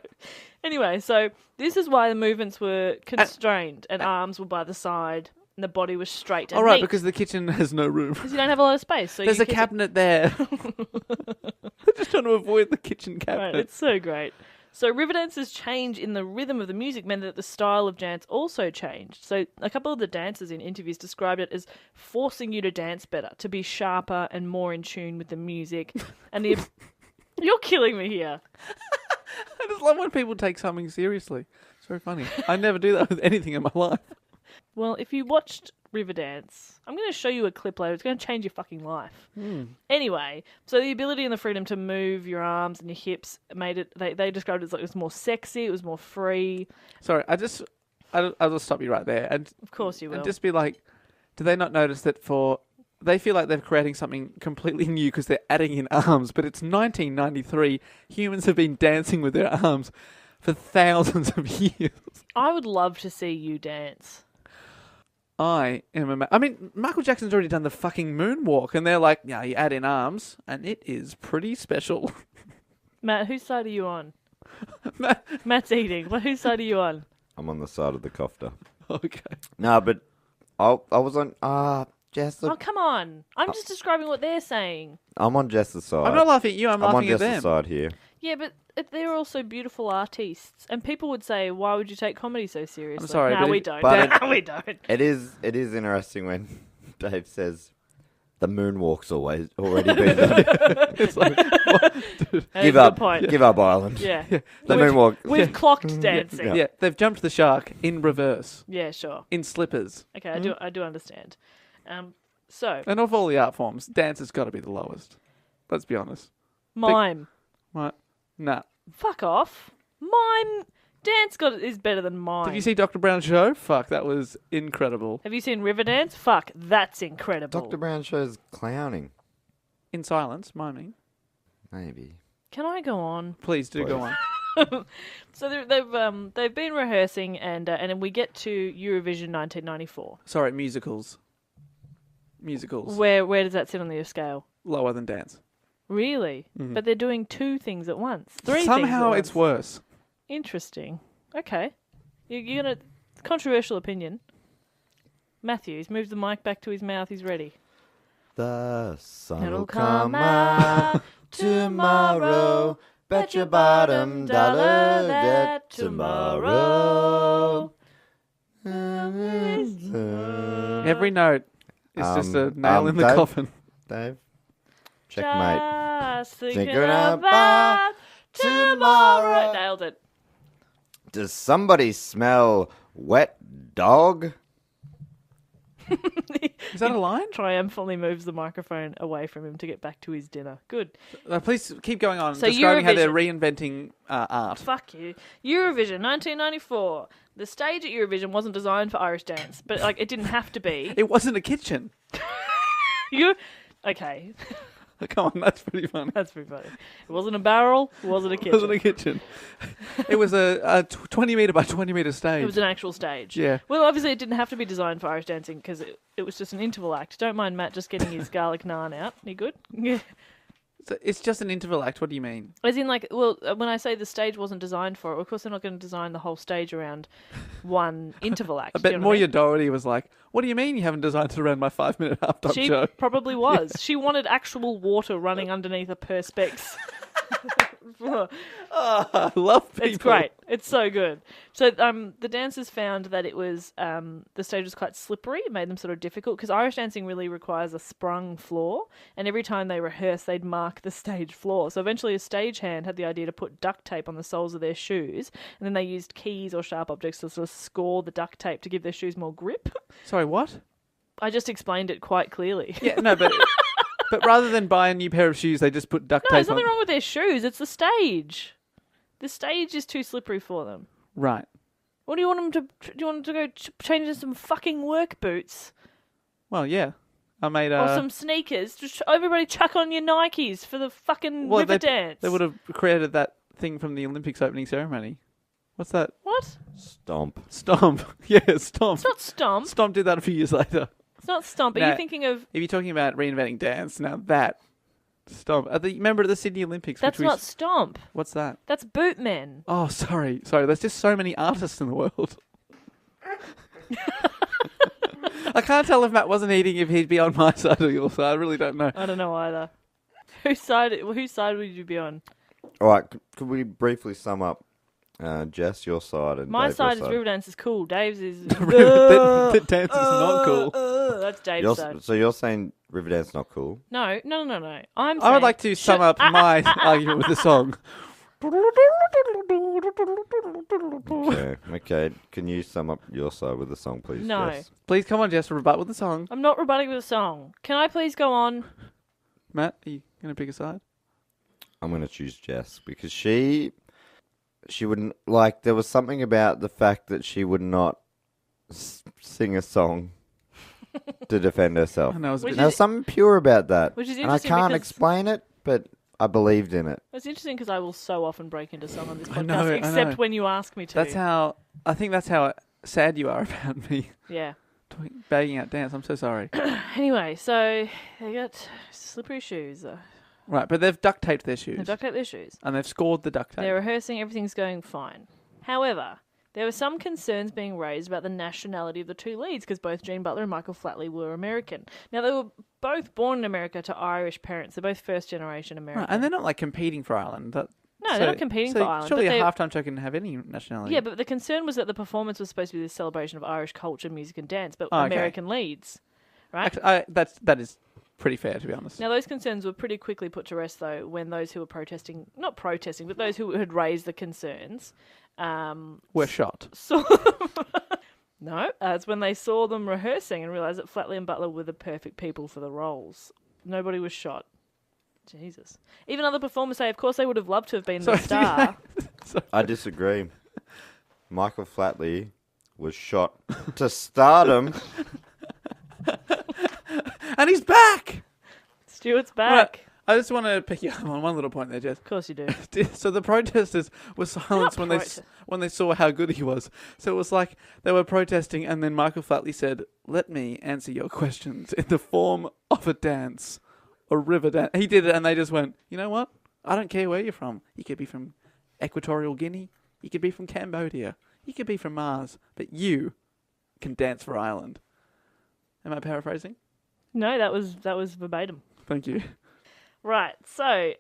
S2: Anyway, so this is why the movements were constrained and arms were by the side and the body was straight and
S1: All right,
S2: neat.
S1: because the kitchen has no room.
S2: Because you don't have a lot of space. So
S1: There's
S2: you
S1: a cabinet there. I'm just trying to avoid the kitchen cabinet.
S2: Right, it's so great. So Riverdance's change in the rhythm of the music meant that the style of dance also changed. So a couple of the dancers in interviews described it as forcing you to dance better, to be sharper and more in tune with the music. And you're killing me here.
S1: I just love when people take something seriously. It's very funny. I never do that with anything in my life.
S2: Well, if you watched Riverdance, I'm going to show you a clip later. It's going to change your fucking life. Anyway, so the ability and the freedom to move your arms and your hips made it. They described it as like it was more sexy. It was more free.
S1: Sorry, I'll just stop you right there. And
S2: Of course you will.
S1: And just be like, do they not notice that they feel like they're creating something completely new because they're adding in arms, but it's 1993. Humans have been dancing with their arms for thousands of years.
S2: I would love to see you dance.
S1: I mean, Michael Jackson's already done the fucking moonwalk, and they're like, yeah, you add in arms, and it is pretty special.
S2: Matt, whose side are you on?
S1: Matt.
S2: Matt's eating. Well, whose side are you on?
S3: I'm on the side of the kofta.
S1: Okay.
S3: No, but I was on Jess.
S2: Oh, come on. I'm just describing what they're saying.
S3: I'm on Jess's side.
S1: I'm not laughing at you, I'm
S3: on
S1: laughing at
S3: Jess's
S1: them.
S3: side here.
S2: Yeah, but they're also beautiful artists. And people would say, why would you take comedy so seriously?
S1: I'm sorry,
S2: no,
S1: but
S2: we
S1: it-
S2: don't.
S3: but
S2: No, we don't.
S3: It is interesting when Dave says the moonwalk's already been done.
S1: It's like, what? Dude.
S2: That's
S3: Give
S2: a
S3: up.
S2: good point.
S3: Give up, Ireland.
S2: Yeah.
S3: The
S2: We've-
S3: moonwalk.
S2: We've clocked dancing.
S1: Yeah, they've jumped the shark in reverse,
S2: Yeah, sure.
S1: in slippers.
S2: Okay, I do understand. So,
S1: And of all the art forms, dance has got to be the lowest. Let's be honest.
S2: mime.
S1: What? Nah.
S2: Fuck off. Mime. Dance is better than mime.
S1: Did you see Dr. Brown's show? Fuck, that was incredible.
S2: Have you seen Riverdance? Fuck, that's incredible.
S3: Dr. Brown shows clowning.
S1: In silence, miming.
S3: Maybe.
S2: Can I go on?
S1: Please do go on.
S2: So they've been rehearsing, and then we get to Eurovision 1994.
S1: Sorry, musicals. Musicals.
S2: Where does that sit on the scale?
S1: Lower than dance.
S2: Really? But they're doing two things at once. Three
S1: Somehow
S2: things at
S1: it's
S2: once.
S1: worse.
S2: Interesting. Okay. You're gonna controversial opinion. Matthews, move the mic back to his mouth. He's ready.
S3: The sun
S2: It'll
S3: will
S2: come
S3: come
S2: out
S3: out tomorrow. Bet your bottom dollar that tomorrow.
S1: Every note is just a nail in the
S3: Dave?
S1: coffin.
S3: Dave? Checkmate.
S2: Just thinking
S3: Thinking
S2: about
S3: about
S2: tomorrow. Nailed it.
S3: Does somebody smell wet dog?
S1: Is that a line?
S2: Triumphantly moves the microphone away from him to get back to his dinner. Good.
S1: Please keep going on.
S2: So
S1: describing how they're
S2: Eurovision.
S1: reinventing art.
S2: Fuck you. Eurovision 1994. The stage at Eurovision wasn't designed for Irish dance, but like it didn't have to be.
S1: It wasn't a kitchen.
S2: Okay.
S1: Come on, that's pretty funny.
S2: That's pretty funny. It wasn't a barrel. It wasn't a
S1: It
S2: kitchen.
S1: wasn't a kitchen. It was a 20 metre by 20 metre stage.
S2: It was an actual stage.
S1: Yeah.
S2: Well, obviously it didn't have to be designed for Irish dancing because it was just an interval act. Don't mind Matt just getting his garlic naan out. You good? Yeah.
S1: So it's just an interval act. What do you mean?
S2: As in, like, well, when I say the stage wasn't designed for it, of course they're not going to design the whole stage around one interval act.
S1: I
S2: Do
S1: bet
S2: you know what I
S1: Moya
S2: mean?
S1: Doherty was like, what do you mean you haven't designed it around my 5-minute half-time
S2: She
S1: show?
S2: probably was. She wanted actual water running underneath a perspex
S1: I love people.
S2: It's great. It's so good. So the dancers found that it was the stage was quite slippery. It made them sort of difficult because Irish dancing really requires a sprung floor, and every time they rehearsed, they'd mark the stage floor. So eventually, a stagehand had the idea to put duct tape on the soles of their shoes, and then they used keys or sharp objects to sort of score the duct tape to give their shoes more grip.
S1: Sorry, what?
S2: I just explained it quite clearly.
S1: Yeah, no, but rather than buy a new pair of shoes, they just put duct
S2: No,
S1: tape
S2: there's
S1: on.
S2: nothing wrong with their shoes. It's the stage. The stage is too slippery for them.
S1: Right.
S2: What do you want them to? Do you want them to go change into some fucking work boots
S1: Well, yeah. I made
S2: or some sneakers? Just everybody chuck on your Nikes for the fucking Riverdance.
S1: They would have created that thing from the Olympics opening ceremony. What's that?
S2: What?
S3: Stomp.
S1: Stomp. Yeah, Stomp.
S2: It's not Stomp.
S1: Stomp did that a few years later.
S2: It's not Stomp. Are
S1: No.
S2: you thinking of?
S1: If you're talking about reinventing dance, now that Stomp. Remember the Sydney Olympics?
S2: That's not Stomp.
S1: What's that?
S2: That's Bootmen.
S1: Oh, sorry. There's just so many artists in the world. I can't tell if Matt wasn't eating if he'd be on my side or your side. I really don't know.
S2: I don't know either. Whose side would you be on?
S3: All right, could we briefly sum up, Jess, your side and
S2: My
S3: Dave,
S2: side
S3: your
S2: is Riverdance is cool. Dave's is
S1: The dance is not cool.
S2: That's Dave's side.
S3: So you're saying Riverdance not cool?
S2: No.
S1: I would like to sum up my argument with the song.
S3: Okay. Can you sum up your side with the song, please?
S2: No.
S3: Jess?
S1: Please come on, Jess, rebut with the song.
S2: I'm not rebutting with a song. Can I please go on?
S1: Matt, are you going to pick a side?
S3: I'm going to choose Jess because she wouldn't like. There was something about the fact that she would not sing a song to defend herself.
S1: I know, it was a
S2: Which
S1: bit-
S3: There was something pure about that,
S2: Which is
S3: and I
S2: interesting
S3: can't
S2: because-
S3: explain it, but I believed in it.
S2: It's interesting because I will so often break into song on this podcast,
S1: I know.
S2: except when you ask me to.
S1: I think that's how sad you are about me
S2: Yeah.
S1: bagging out dance. I'm so sorry.
S2: Anyway, so they got slippery shoes.
S1: Right, but they've duct taped their shoes.
S2: They duct tape their shoes.
S1: And they've scored the duct tape.
S2: They're rehearsing. Everything's going fine. However, there were some concerns being raised about the nationality of the two leads because both Gene Butler and Michael Flatley were American. Now, they were both born in America to Irish parents. They're both first-generation American.
S1: Right, and they're not like competing for Ireland.
S2: No, they're not competing for Ireland.
S1: Surely
S2: but
S1: a
S2: they-
S1: halftime show can have any nationality.
S2: Yeah, but the concern was that the performance was supposed to be this celebration of Irish culture, music, and dance, but
S1: Oh, okay.
S2: American leads, right?
S1: Actually, that is pretty fair, to be honest.
S2: Now, those concerns were pretty quickly put to rest, though, when those who were not protesting, but those who had raised the concerns,
S1: We're shot.
S2: saw No, it's when they saw them rehearsing and realised that Flatley and Butler were the perfect people for the roles. Nobody was shot. Jesus. Even other performers say, of course, they would have loved to have been the star.
S3: I disagree. Michael Flatley was shot to stardom.
S1: And he's back!
S2: Stuart's back.
S1: Right, I just want to pick you up on one little point there, Jess.
S2: Of course you do.
S1: So the protesters were silenced
S2: Not
S1: when they saw how good he was. So it was like they were protesting, and then Michael Flatley said, "Let me answer your questions in the form of a dance, a river dance." He did it, and they just went, "You know what? I don't care where you're from. You could be from Equatorial Guinea. You could be from Cambodia. You could be from Mars, but you can dance for Ireland." Am I paraphrasing?
S2: No, that was verbatim.
S1: Thank you.
S2: Right, so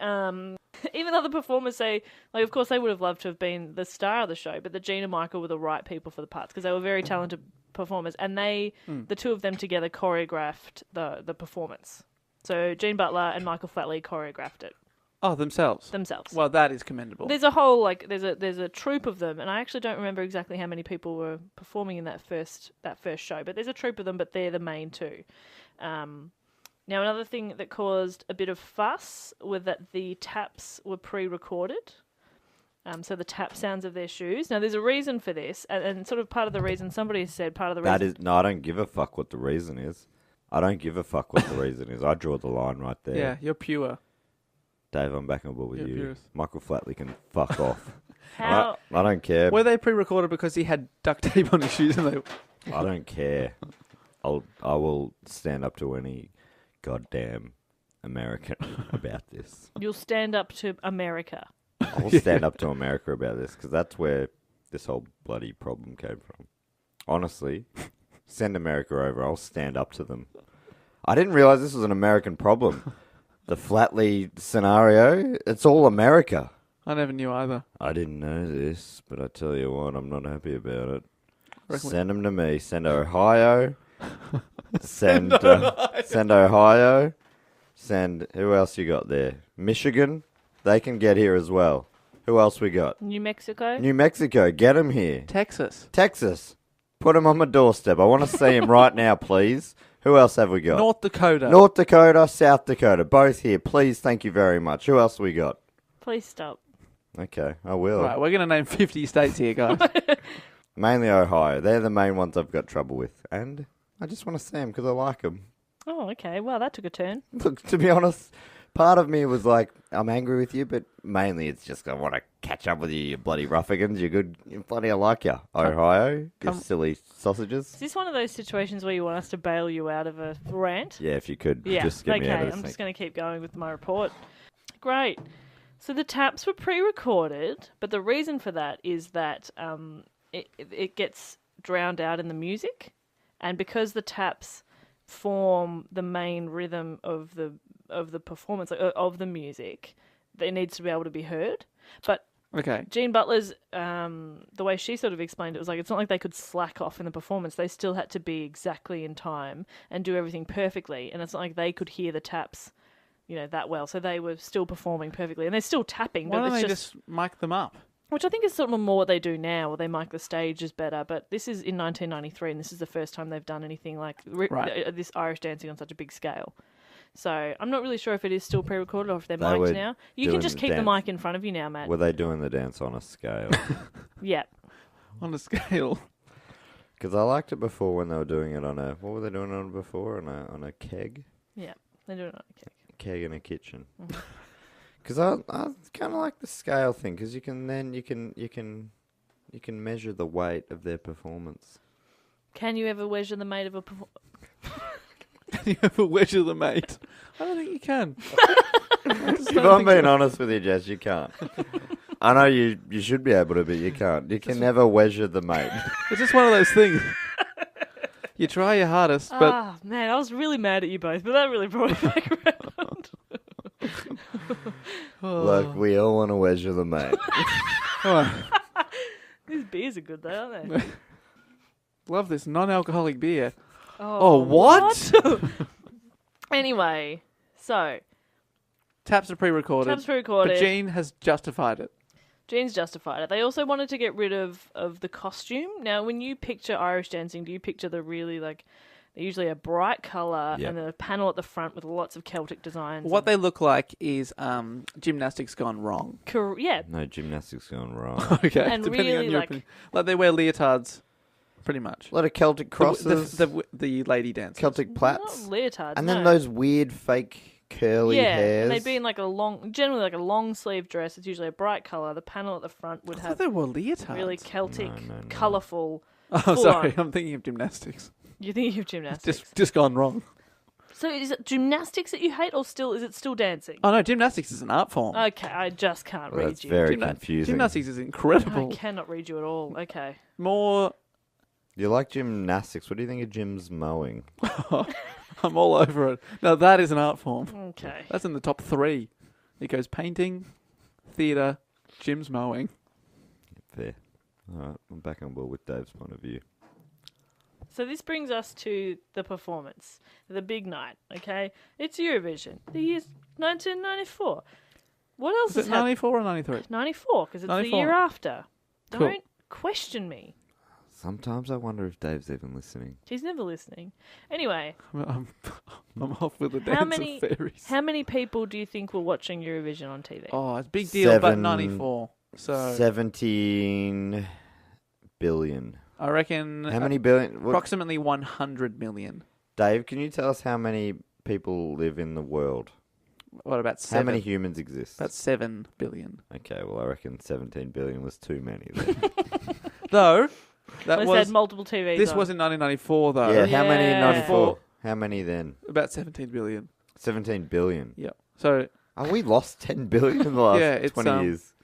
S2: even other performers say, like, of course they would have loved to have been the star of the show, but that Gene and Michael were the right people for the parts because they were very talented performers, and the two of them together choreographed the performance. So Gene Butler and Michael Flatley choreographed it
S1: Oh, themselves. Well, that is commendable.
S2: There's a whole there's a troupe of them, and I actually don't remember exactly how many people were performing in that first show, but there's a troupe of them, but they're the main two. Now, another thing that caused a bit of fuss was that the taps were pre-recorded. So the tap sounds of their shoes. Now, there's a reason for this, and sort of part of the reason, somebody said part of the reason...
S3: No, I don't give a fuck what the reason is. I don't give a fuck what the reason is. I draw the line right there.
S1: Yeah, you're pure.
S3: Dave, I'm back on board with
S1: You're
S3: you.
S1: purist.
S3: Michael Flatley can fuck off.
S2: How...
S3: I don't care.
S1: Were they pre-recorded because he had duct tape on his shoes and they...
S3: I don't care. I will stand up to any goddamn American about this.
S2: You'll stand up to America.
S3: I will stand up to America about this because that's where this whole bloody problem came from. Honestly, send America over. I'll stand up to them. I didn't realize this was an American problem. The Flatley scenario, it's all America.
S1: I never knew either.
S3: I didn't know this, but I tell you what, I'm not happy about it.
S1: Reckon
S3: Send them to me. Send Ohio. Send Ohio. Send, who else you got there? Michigan. They can get here as well. Who else we got?
S2: New Mexico.
S3: New Mexico. Get them here.
S1: Texas.
S3: Texas. Put them on my doorstep. I want to see them right now, please. Who else have we got?
S1: North Dakota.
S3: North Dakota, South Dakota. Both here. Please, thank you very much. Who else we got?
S2: Please stop.
S3: Okay, I will.
S1: Right, we're going to name 50 states here, guys.
S3: Mainly Ohio. They're the main ones I've got trouble with. And I just want to see them because I like them.
S2: Oh, okay. Well, that took a turn.
S3: Look, to be honest, part of me was like, I'm angry with you, but mainly it's just I want to catch up with you, you bloody ruffigans. You're good. Bloody I like you. Ohio, you silly sausages.
S2: Is this one of those situations where you want us to bail you out of a rant?
S3: Yeah, if you could
S2: Yeah,
S3: just get me out of this
S2: I'm
S3: thing.
S2: just going to keep going with my report. Great. So the taps were pre-recorded, but the reason for that is that it gets drowned out in the music, and because the taps form the main rhythm of the performance of the music, it needs to be able to be heard. But
S1: Okay.
S2: Jean Butler's the way she sort of explained it was like it's not like they could slack off in the performance. They still had to be exactly in time and do everything perfectly, and it's not like they could hear the taps, that well. So they were still performing perfectly, and they're still tapping.
S1: Why
S2: but
S1: don't
S2: it's
S1: they
S2: just
S1: just mic them up?
S2: which I think is sort of more what they do now, or they mic the stages better. But this is in 1993, and this is the first time they've done anything like this Irish dancing on such a big scale. So I'm not really sure if it is still pre-recorded or if they're mic'd now. You can just keep the mic in front of you now, Matt.
S3: Were they doing the dance on a scale?
S2: Yeah.
S1: On a scale.
S3: Because I liked it before when they were doing it on a... What were they doing on it before? On a keg?
S2: Yeah. They're doing it on a keg.
S3: Keg in a kitchen. Because I kind of like the scale thing, because you can measure the weight of their performance.
S2: Can you ever measure the weight of a performance?
S1: Can you ever measure the mate? I don't think you can.
S3: If I'm being honest with you, Jess, you can't. I know you should be able to, but you can't. You can never measure the mate.
S1: It's just one of those things. You try your hardest, but...
S2: Ah, man, I was really mad at you both, but that really brought it back around.
S3: Look, we all want to measure the mate.
S2: These beers are good, though, aren't they?
S1: Love this non-alcoholic beer.
S2: Oh,
S1: what?
S2: Anyway, so...
S1: Taps are pre-recorded.
S2: Taps pre-recorded.
S1: But Jean has justified it.
S2: Jean's justified it. They also wanted to get rid of the costume. Now, when you picture Irish dancing, do you picture the really, they're usually a bright colour and a panel at the front with lots of Celtic designs?
S1: What they look like is gymnastics gone wrong.
S2: Yeah.
S3: No, gymnastics gone wrong.
S1: Okay,
S2: And
S1: depending
S2: really,
S1: on your opinion. Like they wear leotards, pretty much.
S3: A lot of Celtic crosses.
S1: The lady dancers.
S3: Celtic plaits.
S2: Not leotards,
S3: And then those weird fake curly hairs.
S2: and they'd be in generally like a long sleeve dress. It's usually a bright colour. The panel at the front would
S1: I
S2: have
S1: thought they were leotards.
S2: really Celtic,
S3: No.
S2: colourful.
S1: Oh, sorry, I'm thinking of gymnastics.
S2: You're thinking of gymnastics.
S1: Just gone wrong.
S2: So is it gymnastics that you hate, or is it still dancing?
S1: Oh no, gymnastics is an art form.
S2: Okay, I just can't
S3: Well,
S2: read
S3: that's
S2: you.
S3: very confusing.
S1: Gymnastics is
S2: I
S1: incredible.
S2: cannot read you at all. Okay.
S1: More,
S3: You like gymnastics. What do you think of Jim's mowing?
S1: I'm all over it. Now that is an art form.
S2: Okay.
S1: That's in the top 3. It goes painting, theatre, gym's mowing.
S3: Fair. All right, I'm back on board with Dave's point of view.
S2: So this brings us to the performance, the big night. Okay, it's Eurovision, the year 1994. What else
S1: Is
S2: has
S1: it
S2: happened?
S1: 94 or 93?
S2: 94, because it's
S1: 94.
S2: the year after.
S1: Cool.
S2: Don't question me.
S3: Sometimes I wonder if Dave's even listening.
S2: She's never listening. Anyway,
S1: I'm off with the
S2: How
S1: dance
S2: many-
S1: of fairies.
S2: how many people do you think were watching Eurovision on TV?
S1: Oh, it's a big deal, but
S3: 7
S1: 94. So
S3: 17 billion.
S1: I reckon
S3: How many billion? What,
S1: approximately 100 million.
S3: Dave, can you tell us how many people live in the world?
S1: What about 7?
S3: How many humans exist?
S1: About 7 billion.
S3: Okay, well, I reckon 17 billion was too many then.
S1: Though, that
S2: Let's
S1: was...
S2: had multiple TVs
S1: This
S2: on.
S1: was in 1994, though.
S3: Yeah, how many in
S2: Yeah.
S3: 94? How many then?
S1: About 17 billion.
S3: 17 billion.
S1: Yeah. So,
S3: Oh, we lost 10 billion in the last
S1: Yeah, it's,
S3: 20 years.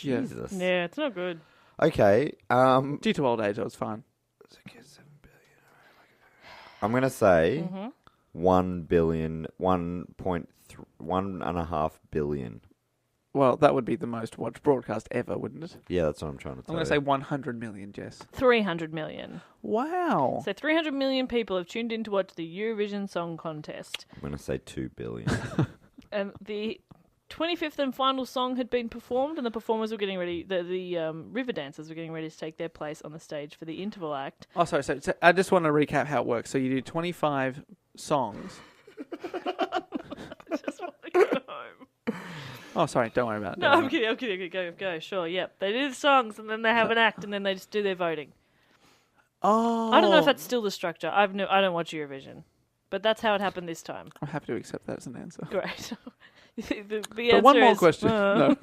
S1: yeah.
S3: Jesus.
S2: Yeah, it's not good.
S3: Okay,
S1: Due to old age, I was fine.
S3: I'm going to say
S2: Mm-hmm.
S3: 1 billion, 1.1.5 billion.
S1: Well, that would be the most watched broadcast ever, wouldn't it?
S3: Yeah, that's what I'm trying to
S1: I'm
S3: tell
S1: going to say 100 million, Jess.
S2: 300 million.
S1: Wow.
S2: So 300 million people have tuned in to watch the Eurovision Song Contest.
S3: I'm going to say 2 billion.
S2: And the 25th and final song had been performed, and the performers were getting ready. The river dancers were getting ready to take their place on the stage for the interval act.
S1: Oh, sorry. So I just want to recap how it works. So you do 25 songs.
S2: I just want to go home.
S1: Oh, sorry. Don't worry about it.
S2: No,
S1: Don't
S2: I'm
S1: worry.
S2: kidding. Go. Sure, yep. They do the songs, and then they have an act, and then they just do their voting.
S1: Oh.
S2: I don't know if that's still the structure. I don't watch Eurovision, but that's how it happened this time.
S1: I'm happy to accept that as an answer.
S2: Great. the
S1: But one
S2: answer
S1: more
S2: is,
S1: question. No.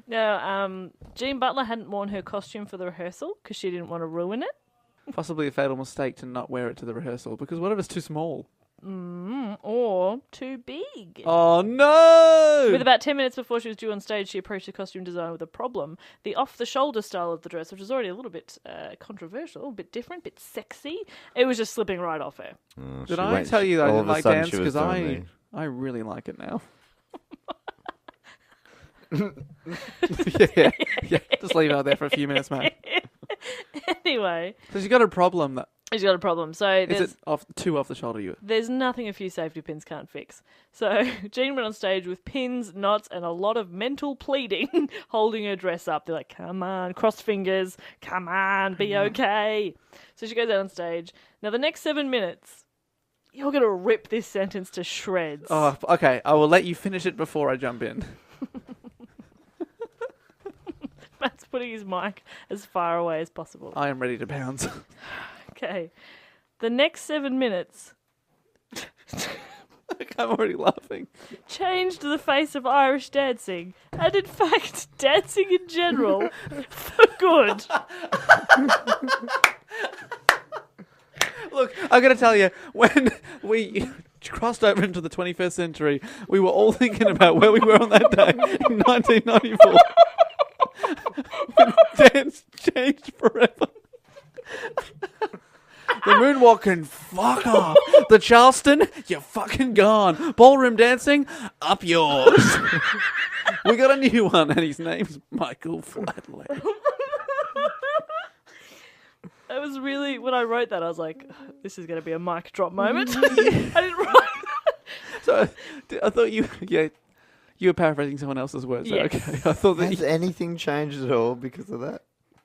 S2: No, Jean Butler hadn't worn her costume for the rehearsal because she didn't want to ruin it.
S1: Possibly a fatal mistake to not wear it to the rehearsal because what if it's too small?
S2: Or too big.
S1: Oh, no!
S2: With about 10 minutes before she was due on stage, she approached the costume designer with a problem. The off-the-shoulder style of the dress, which was already a little bit controversial, a bit different, a bit sexy, it was just slipping right off her.
S1: Did I tell you that I
S3: all
S1: didn't
S3: of a
S1: like
S3: sudden
S1: dance?
S3: she was
S1: Because
S3: doing me.
S1: I really like it now. yeah. Just leave it out there for a few minutes, mate.
S2: Anyway,
S1: So she's got a problem.
S2: she's got a problem. So
S1: Is
S2: there's...
S1: it too off the shoulder?
S2: There's nothing a few safety pins can't fix. So Jean went on stage with pins, knots, and a lot of mental pleading, holding her dress up. They're like, come on, cross fingers, come on, be okay. So she goes out on stage. Now, the next 7 minutes, you're going to rip this sentence to shreds.
S1: Oh, okay. I will let you finish it before I jump in.
S2: Matt's putting his mic as far away as possible.
S1: I am ready to pounce.
S2: Okay. The next 7 minutes
S1: I'm already laughing.
S2: changed the face of Irish dancing, and in fact, dancing in general, for good.
S1: Look, I got to tell you, when we crossed over into the 21st century, we were all thinking about where we were on that day in 1994. When dance changed forever. The moonwalk can fuck off. The Charleston, you're fucking gone. Ballroom dancing, up yours. We got a new one, and his name's Michael Flatley.
S2: It was really, when I wrote that, I was like, this is going to be a mic drop moment. I didn't write
S1: So I thought you were paraphrasing someone else's words.
S2: Yes.
S1: Okay, I thought that.
S3: Has anything changed at all because of that?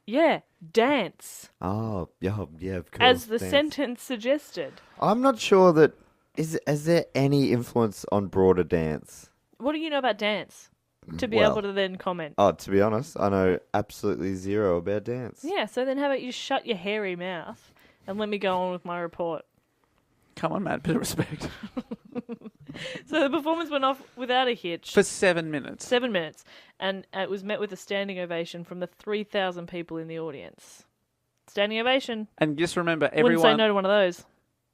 S2: Yeah, dance,
S3: Oh, yeah, of course.
S2: as the
S3: dance.
S2: sentence suggested.
S3: I'm not sure that... Is there any influence on broader dance?
S2: What do you know about dance? To be
S3: Well-
S2: able to then comment.
S3: Oh, to be honest, I know absolutely zero about dance.
S2: Yeah, so then how about you shut your hairy mouth and let me go on with my report.
S1: Come on, Matt, bit of respect.
S2: So the performance went off without a hitch.
S1: For 7 minutes.
S2: 7 minutes. And it was met with a standing ovation from the 3,000 people in the audience. Standing ovation.
S1: And just remember,
S2: Wouldn't say no to one of those.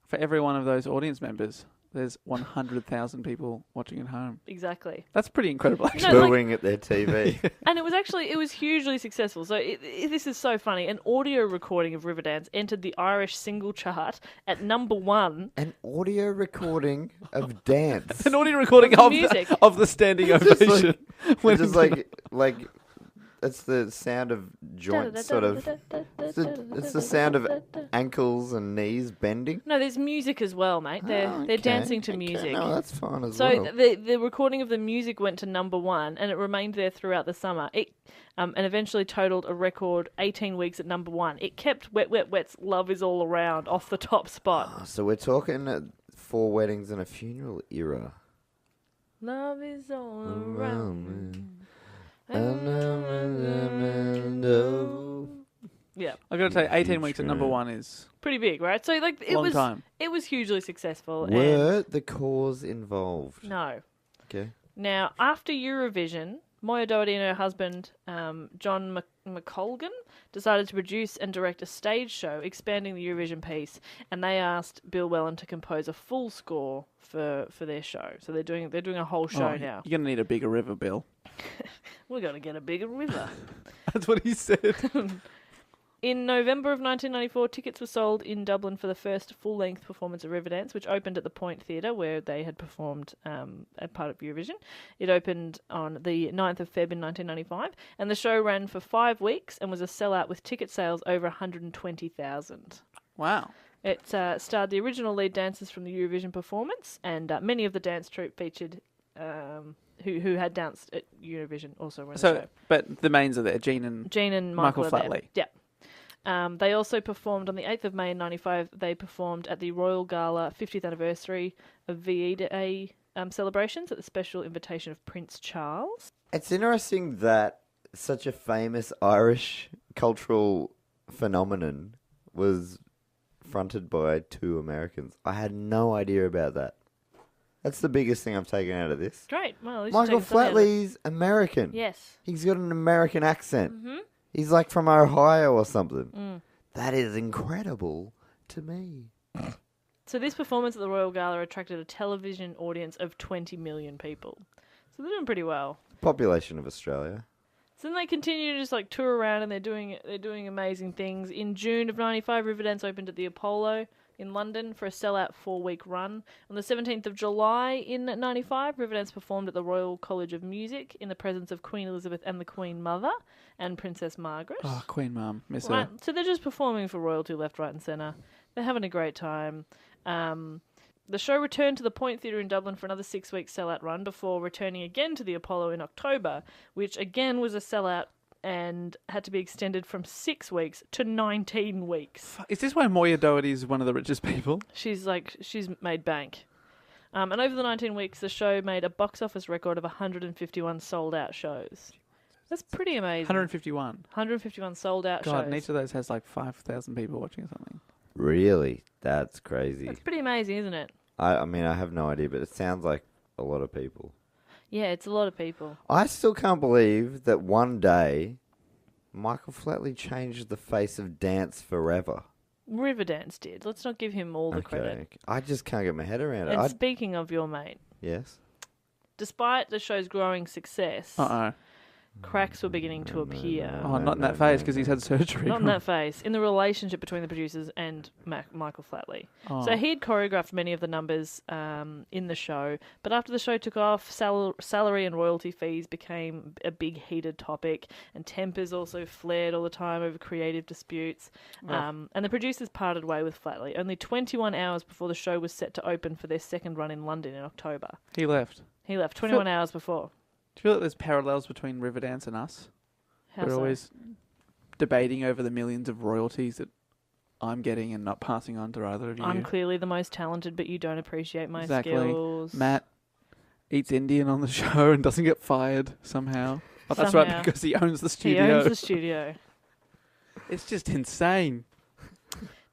S1: for every one of those audience members, there's 100,000 people watching at home.
S2: Exactly.
S1: That's pretty incredible, actually.
S2: No, like-
S3: Booing at their TV.
S2: And it was hugely successful. So this is so funny. An audio recording of Riverdance entered the Irish single chart at number 1.
S3: An audio recording of dance.
S1: An audio recording
S2: Of the
S1: of
S2: music.
S1: of the standing
S3: Just like-
S1: ovation. When
S3: Just like it's the sound of joints sort of. It's the sound of ankles and knees bending.
S2: No, there's music as well, mate. They're
S3: Okay,
S2: dancing to
S3: okay,
S2: music.
S3: No, that's fine as
S2: So
S3: well.
S2: the recording of the music went to number 1, and it remained there throughout the summer. It and eventually totaled a record 18 weeks at number 1. It kept Wet Wet Wet's "Love Is All Around" off the top spot.
S3: Oh, so we're talking 4 weddings and a funeral era.
S2: Love is all around. Yeah,
S1: I got to tell you, 18 weeks at number 1 is
S2: pretty big, right? So like it
S1: long
S2: was
S1: time.
S2: it was hugely successful.
S3: Were the cause involved?
S2: And no.
S3: Okay.
S2: Now, after Eurovision, Moya Doherty and her husband, John McColgan, decided to produce and direct a stage show expanding the Eurovision piece, and they asked Bill Whelan to compose a full score for their show. So they're doing a whole show
S1: Oh,
S2: now.
S1: You're going to need a bigger river, Bill.
S2: We're going to get a bigger river.
S1: That's what he said.
S2: In November of 1994, tickets were sold in Dublin for the first full-length performance of Riverdance, which opened at the Point Theatre, where they had performed a part of Eurovision. It opened on the 9th of Feb in 1995, and the show ran for 5 weeks and was a sellout with ticket sales over 120,000.
S1: Wow.
S2: It starred the original lead dancers from the Eurovision performance, and many of the dance troupe featured who had danced at Eurovision also were in the show.
S1: But the mains are there, Jean and
S2: Michael are there.
S1: Flatley.
S2: Yeah. They also performed on the 8th of May in 95. They performed at the Royal Gala 50th anniversary of VE Day celebrations at the special invitation of Prince Charles.
S3: It's interesting that such a famous Irish cultural phenomenon was fronted by 2 Americans. I had no idea about that. That's the biggest thing I've taken out of this.
S2: Great. Well, at least
S3: Michael
S2: you've taken something out of it.
S3: Flatley's American.
S2: Yes.
S3: He's got an American accent.
S2: Mm-hmm.
S3: He's like from Ohio or something. That is incredible to me.
S2: So this performance at the Royal Gala attracted a television audience of 20 million people. So they're doing pretty well.
S3: Population of Australia.
S2: So then they continue to just like tour around, and they're doing amazing things. In June of 95, Riverdance opened at the Apollo in London for a sellout 4-week run. On the 17th of July in 95, Riverdance performed at the Royal College of Music in the presence of Queen Elizabeth and the Queen Mother and Princess Margaret.
S1: Oh, Queen Mum. Miss
S2: Right.
S1: her.
S2: So they're just performing for royalty left, right and centre. They're having a great time. The show returned to the Point Theatre in Dublin for another 6-week sellout run before returning again to the Apollo in October, which again was a sellout and had to be extended from 6 weeks to 19 weeks.
S1: Is this why Moya Doherty is one of the richest people?
S2: She's made bank. And over the 19 weeks, the show made a box office record of 151 sold-out shows. That's pretty amazing.
S1: 151.
S2: 151 sold-out shows.
S1: God, and each of those has like 5,000 people watching or something.
S3: Really? That's crazy.
S2: That's pretty amazing, isn't it?
S3: I mean, I have no idea, but it sounds like a lot of people.
S2: Yeah, it's a lot of people.
S3: I still can't believe that one day Michael Flatley changed the face of dance forever.
S2: Riverdance did. Let's not give him all the credit.
S3: I just can't get my head around it.
S2: And speaking of your mate,
S3: Yes.
S2: despite the show's growing success, cracks were beginning to appear.
S1: Oh, not in that phase because he's had surgery.
S2: Not in that phase. In the relationship between the producers and Michael Flatley.
S1: Oh.
S2: So he'd choreographed many of the numbers in the show, but after the show took off, salary and royalty fees became a big heated topic, and tempers also flared all the time over creative disputes. And the producers parted way with Flatley only 21 hours before the show was set to open for their second run in London in October.
S1: He left.
S2: He left 21 hours before.
S1: Do you feel like there's parallels between Riverdance and us?
S2: How
S1: We're
S2: so?
S1: always debating over the millions of royalties that I'm getting and not passing on to either of you.
S2: I'm clearly the most talented, but you don't appreciate my
S1: Exactly.
S2: skills.
S1: Matt eats Indian on the show and doesn't get fired somehow. Oh, that's right, because he owns the
S2: He
S1: studio.
S2: owns the studio.
S1: It's just insane.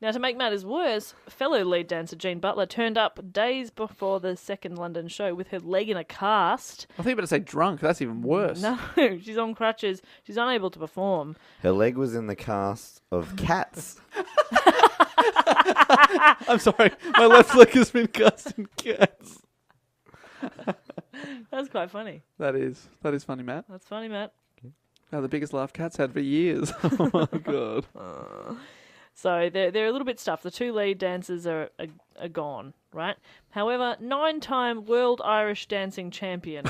S2: Now, to make matters worse, fellow lead dancer Jean Butler turned up days before the second London show with her leg in a cast.
S1: I think you better say drunk. That's even worse.
S2: No, she's on crutches. She's unable to perform.
S3: Her leg was in the cast of Cats.
S1: I'm sorry. My left leg has been cast in Cats.
S2: That's quite funny.
S1: That is funny, Matt.
S2: That's funny, Matt.
S1: Oh, the biggest laugh Cats had for years. Oh, my God.
S2: So they're a little bit stuffed. The 2 lead dancers are gone, right? However, 9-time World Irish Dancing Champion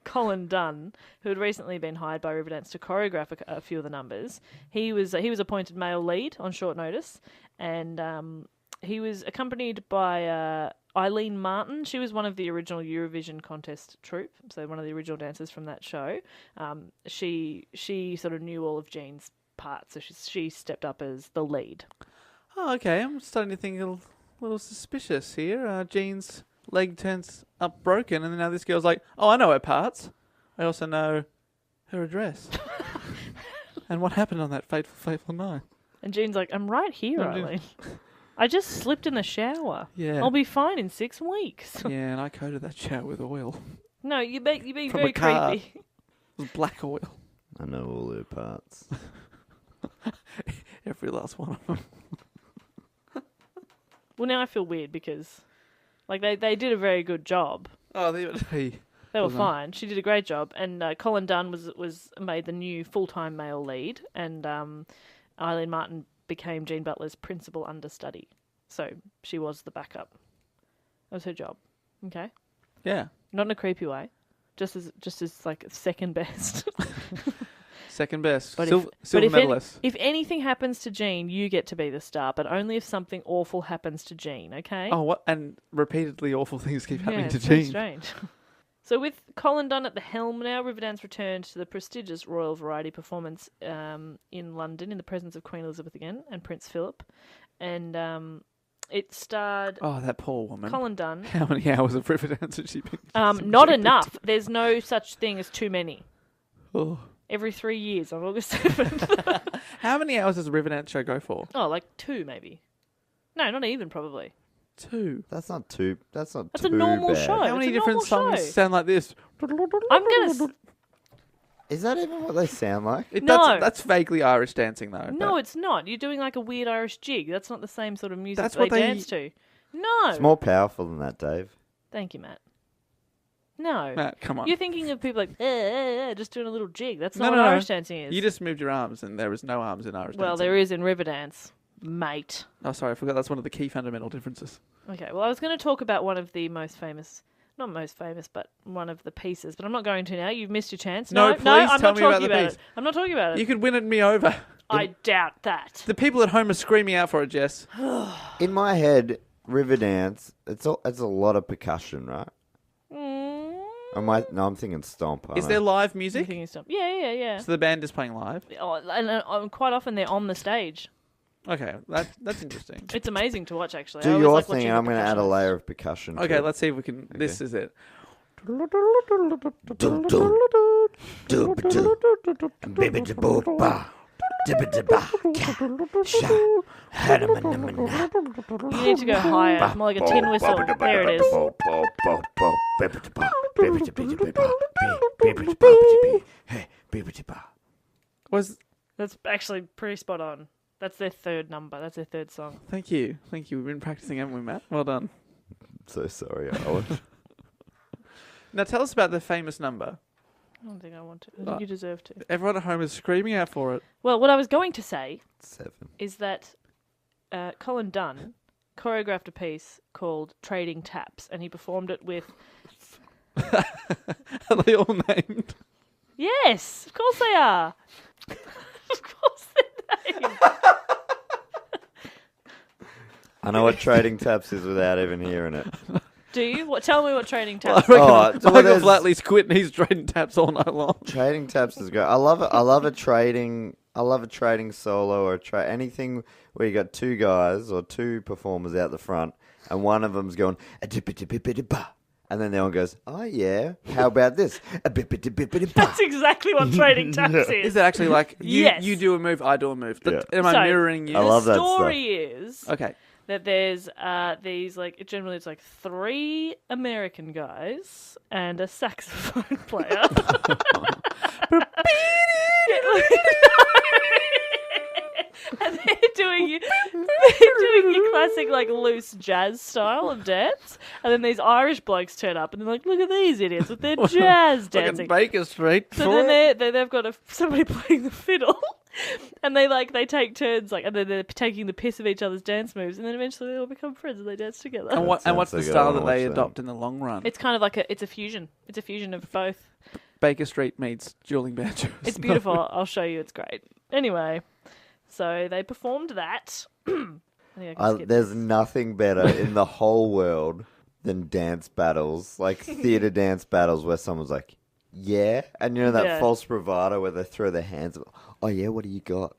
S2: Colin Dunn, who had recently been hired by Riverdance to choreograph a few of the numbers, he was appointed male lead on short notice, and he was accompanied by Eileen Martin. She was one of the original Eurovision contest troupe, so one of the original dancers from that show. She sort of knew all of Jean's part, so she stepped up as the lead.
S1: Oh, okay. I'm starting to think a little suspicious here. Jean's leg turns up broken, and then now this girl's like, oh, I know her parts. I also know her address. And what happened on that fateful night.
S2: And Jean's like, I'm right here, Eileen. I just slipped in the shower.
S1: Yeah.
S2: I'll be fine in 6 weeks.
S1: Yeah, and I coated that shower with oil.
S2: No, you're being
S1: From
S2: very
S1: a car.
S2: creepy.
S1: It was black oil.
S3: I know all her parts.
S1: Every last one of them.
S2: Well, now I feel weird because, like, they did a very good job.
S1: Oh,
S2: They were
S1: Well done.
S2: fine. She did a great job, and Colin Dunn was made the new full-time male lead, and Eileen Martin became Jean Butler's principal understudy. So she was the backup. That was her job. Okay?
S1: Yeah.
S2: Not in a creepy way. Just as like second best.
S1: Second best.
S2: But
S1: Silver
S2: if
S1: medalist.
S2: if anything happens to Jean, you get to be the star, but only if something awful happens to Jean, okay?
S1: Oh, what? And repeatedly awful things keep happening to
S2: it's very
S1: Jean.
S2: strange. So with Colin Dunn at the helm now, Riverdance returned to the prestigious Royal Variety performance in London in the presence of Queen Elizabeth again and Prince Philip. And it starred
S1: Oh, that poor woman.
S2: Colin Dunn.
S1: How many hours of Riverdance has she been?
S2: Not
S1: subjected
S2: enough. There's no such thing as too many.
S1: to? Oh.
S2: Every 3 years on August 7th.
S1: How many hours does a Riverdance show go for?
S2: Oh, like 2 maybe. No, not even probably.
S1: 2.
S3: That's not too
S2: That's
S3: too
S2: a normal
S3: bad.
S2: show.
S1: How
S2: it's
S1: many
S2: a
S1: different
S2: normal
S1: songs
S2: show.
S1: sound like this?
S2: I'm gonna.
S3: Is that even what they sound like?
S2: No.
S1: That's vaguely Irish dancing though.
S2: No,
S1: but
S2: it's not. You're doing like a weird Irish jig. That's not the same sort of music
S1: That's
S2: they
S1: what they-
S2: dance to. No.
S3: It's more powerful than that, Dave.
S2: Thank you, Matt. No.
S1: Matt, come on.
S2: You're thinking of people like, just doing a little jig. That's
S1: No,
S2: not
S1: no,
S2: what
S1: no.
S2: Irish dancing is.
S1: You just moved your arms, and there is no arms in Irish
S2: Well,
S1: dancing.
S2: there is in Riverdance, mate.
S1: Oh, sorry, I forgot. That's one of the key fundamental differences.
S2: Okay, well, I was going to talk about one of the most famous, not most famous, but one of the pieces, but I'm not going to now. You've missed your chance.
S1: No,
S2: No,
S1: please
S2: I'm
S1: tell
S2: not
S1: me about
S2: talking
S1: the
S2: about
S1: piece.
S2: it. I'm not talking about it.
S1: You could win me over.
S2: I doubt that.
S1: The people at home are screaming out for it, Jess.
S3: In my head, Riverdance, it's a lot of percussion, right? No, I'm thinking stomp.
S1: Is there live music?
S2: Thinking stuff. Yeah.
S1: So the band is playing live.
S2: Oh, and quite often they're on the stage.
S1: Okay, that's interesting.
S2: It's amazing to watch, actually. I
S3: Do
S2: always
S3: your
S2: like
S3: thing,
S2: watching
S3: and
S2: the
S3: I'm going to add a
S2: percussionists.
S3: layer of percussion. to
S1: Okay,
S3: it.
S1: let's see if we can. This is it.
S2: You need to go higher, more like a tin whistle. There it is.
S1: Was
S2: That's actually pretty spot on. That's their third number. That's their third song.
S1: Thank you. We've been practicing, haven't we, Matt? Well done.
S3: So sorry, Owen.
S1: Now tell us about the famous number.
S2: I don't think I want to. I think you deserve to.
S1: Everyone at home is screaming out for it.
S2: Well, what I was going to say
S3: 7.
S2: is that Colin Dunn choreographed a piece called Trading Taps, and he performed it with...
S1: Are they all named?
S2: Yes, of course they are. Of course they're named.
S3: I know what trading taps is without even hearing it.
S2: Do you? Tell me what Trading
S1: I
S2: Taps
S1: reckon
S3: so
S1: Michael
S3: there's-
S1: Flatley's quit and he's trading taps all night long.
S3: Trading taps is great. I love it. I love a trading solo or anything where you got 2 guys or 2 performers out the front, and one of them's going a-dip-a-dip-a-dip-a, and then the other one goes, "Oh yeah, how about this?" A-bip-a-dip-a-dip-a.
S2: That's exactly what Trading Taps is.
S1: Is it actually like
S2: Yes.
S1: you do a move, I do a move? But
S3: Yeah.
S1: am I
S2: So-
S1: mirroring you?
S3: I love
S2: The
S3: that stuff.
S2: story is
S1: Okay.
S2: that there's these generally it's like 3 American guys and a saxophone player. And they're doing your classic like loose jazz style of dance, and then these Irish blokes turn up and they're like, "Look at these idiots with their jazz
S1: Like
S2: dancing."
S1: in Baker Street.
S2: So then they've got somebody playing the fiddle, and they take turns and then they're taking the piss of each other's dance moves, and then eventually they all become friends and they dance together.
S1: And what's
S3: sounds
S1: the
S3: like I
S1: style
S3: wanna
S1: that they
S3: watch that.
S1: adopt in the long run?
S2: It's kind of like it's a fusion. It's a fusion of both.
S1: Baker Street meets dueling banjos.
S2: It's beautiful. I'll show you. It's great. Anyway, so they performed that. I think I can skip
S3: There's
S2: this.
S3: nothing better in the whole world than dance battles, like theater dance battles where someone's like, "Yeah," and you know that
S2: Yeah.
S3: false bravado where they throw their hands up, "Oh yeah, what do you got?"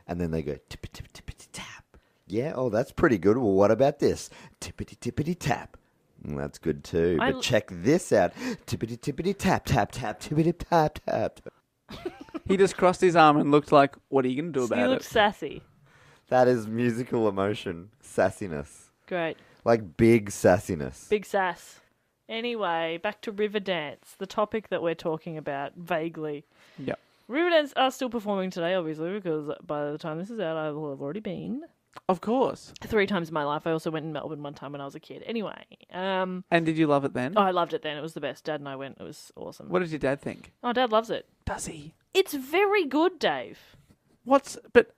S3: And then they go tippity tippity tap. Yeah, oh that's pretty good. Well, what about this? Tippity tippity tap. That's good too. But check this out. Tippity tippity tap tap tap tippity tap tap.
S1: He just crossed his arm and looked like, what are you going to do
S2: You
S1: about
S2: look
S1: it?
S2: sassy.
S3: That is musical emotion, sassiness,
S2: Great.
S3: like big sassiness.
S2: Big sass. Anyway, back to Riverdance, the topic that we're talking about vaguely.
S1: Yep.
S2: Riverdance are still performing today, obviously, because by the time this is out, I will have already been
S1: Of course.
S2: 3 times in my life. I also went in Melbourne one time when I was a kid. Anyway,
S1: And did you love it then?
S2: I loved it then. It was the best. Dad and I went. It was awesome.
S1: What did your dad think?
S2: Oh, Dad loves it.
S1: Does he?
S2: It's very good, Dave.
S1: But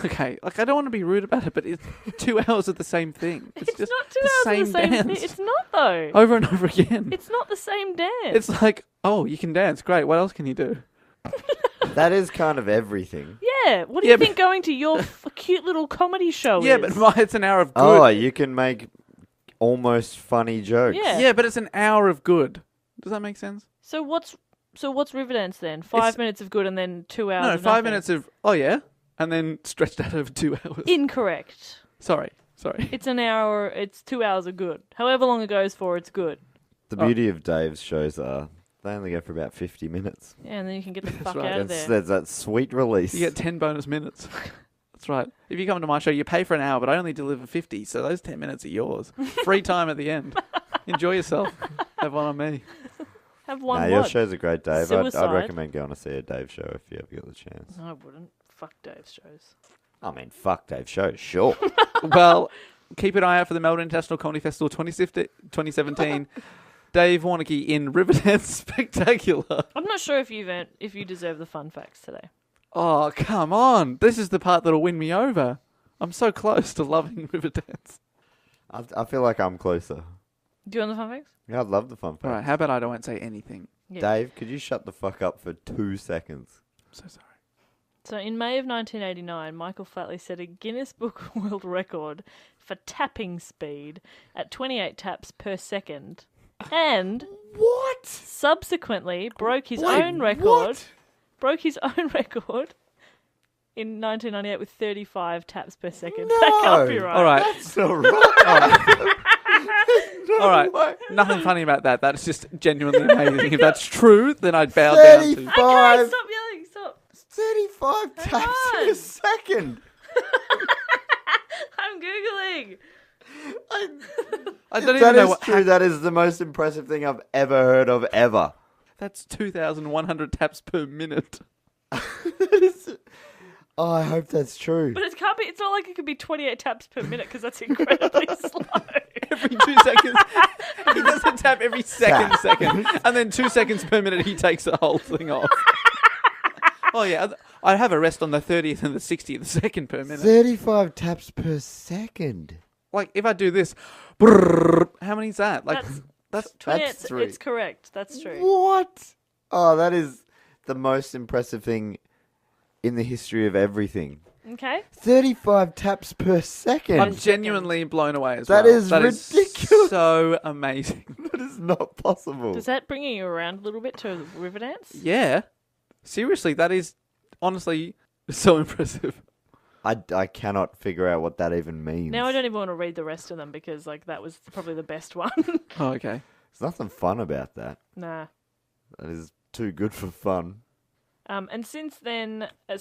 S1: Okay, like I don't want to be rude about it, but it's 2 hours of the same thing.
S2: It's
S1: just
S2: not 2
S1: the
S2: hours
S1: same
S2: of the same
S1: dance.
S2: thing. It's not, though.
S1: Over and over again.
S2: It's not the same dance.
S1: It's like, oh, you can dance. Great. What else can you do?
S3: That is kind of everything.
S2: Yeah. What do you think going to your cute little comedy show
S1: Yeah,
S2: is?
S1: but it's an hour of good.
S3: Oh, you can make almost funny jokes.
S2: Yeah.
S1: Yeah, but it's an hour of good. Does that make sense?
S2: So what's Riverdance then? 5 minutes of good and then 2 hours
S1: No,
S2: of
S1: 5
S2: nothing?
S1: minutes of, oh yeah, and then stretched out over 2 hours.
S2: Incorrect.
S1: Sorry.
S2: It's an hour. It's 2 hours of good. However long it goes for, it's good.
S3: The beauty of Dave's shows are they only go for about 50 minutes.
S2: Yeah, and then you can get the fuck
S1: right.
S2: out of there.
S3: There's that sweet release.
S1: You get 10 bonus minutes. That's right. If you come to my show, you pay for an hour, but I only deliver 50, so those 10 minutes are yours. Free time at the end. Enjoy yourself. Have one on me.
S2: Have one.
S3: Nah,
S2: what?
S3: your show's a great Dave. I'd
S2: Suicide?
S3: recommend going to see a Dave show if you ever get the chance.
S2: I wouldn't. Fuck Dave's shows.
S3: I mean, fuck Dave show, sure.
S1: Well, keep an eye out for the Melbourne International Comedy Festival 2017. Dave Warnicky in Riverdance Spectacular.
S2: I'm not sure if you deserve the fun facts today.
S1: Oh, come on. This is the part that'll win me over. I'm so close to loving Riverdance.
S3: I feel like I'm closer.
S2: Do you want the fun facts?
S3: Yeah, I'd love the fun facts.
S1: All right, how about I don't say anything?
S2: Yeah.
S3: Dave, could you shut the fuck up for 2 seconds?
S1: I'm so sorry.
S2: So in May of 1989, Michael Flatley set a Guinness Book World Record for tapping speed at 28 taps per second, and
S3: What?
S2: subsequently broke his own record. Broke his own record in 1998 with 35 taps per second.
S3: No.
S2: That can't be right.
S1: All right.
S3: That's not right.
S1: All right. Nothing funny about that. That's just genuinely amazing. If that's true, then I'd bow down to.
S3: 35,
S2: Okay, stop yelling. Stop.
S3: 35 taps in
S2: on.
S3: a second.
S2: I'm Googling.
S1: I don't
S3: That
S1: even know
S3: is
S1: what.
S3: true. That is the most impressive thing I've ever heard of ever.
S1: That's 2,100 taps per minute.
S3: Oh, I hope that's true.
S2: But it can't be. It's not like it could be 28 taps per minute because that's incredibly slow.
S1: Every 2 seconds. He does a tap every second. And then 2 seconds per minute, he takes the whole thing off. Oh, yeah. I have a rest on the 30th and the 60th second per minute.
S3: 35 taps per second.
S1: Like, if I do this, brrr, how many is that? Like, that's
S2: 28.
S3: That's three.
S2: It's correct. That's true.
S3: What? Oh, that is the most impressive thing in the history of everything.
S2: Okay.
S3: 35 taps per second.
S1: I'm genuinely blown away as
S3: That
S1: well.
S3: is
S1: That
S3: ridiculous.
S1: is so amazing.
S3: That is not possible.
S2: Does that bring you around a little bit to Riverdance?
S1: Yeah. Seriously, that is honestly so impressive.
S3: I cannot figure out what that even means.
S2: Now I don't even want to read the rest of them because like that was probably the best one.
S1: Oh, okay.
S3: There's nothing fun about that.
S2: Nah.
S3: That is too good for fun.
S2: And since then, I'm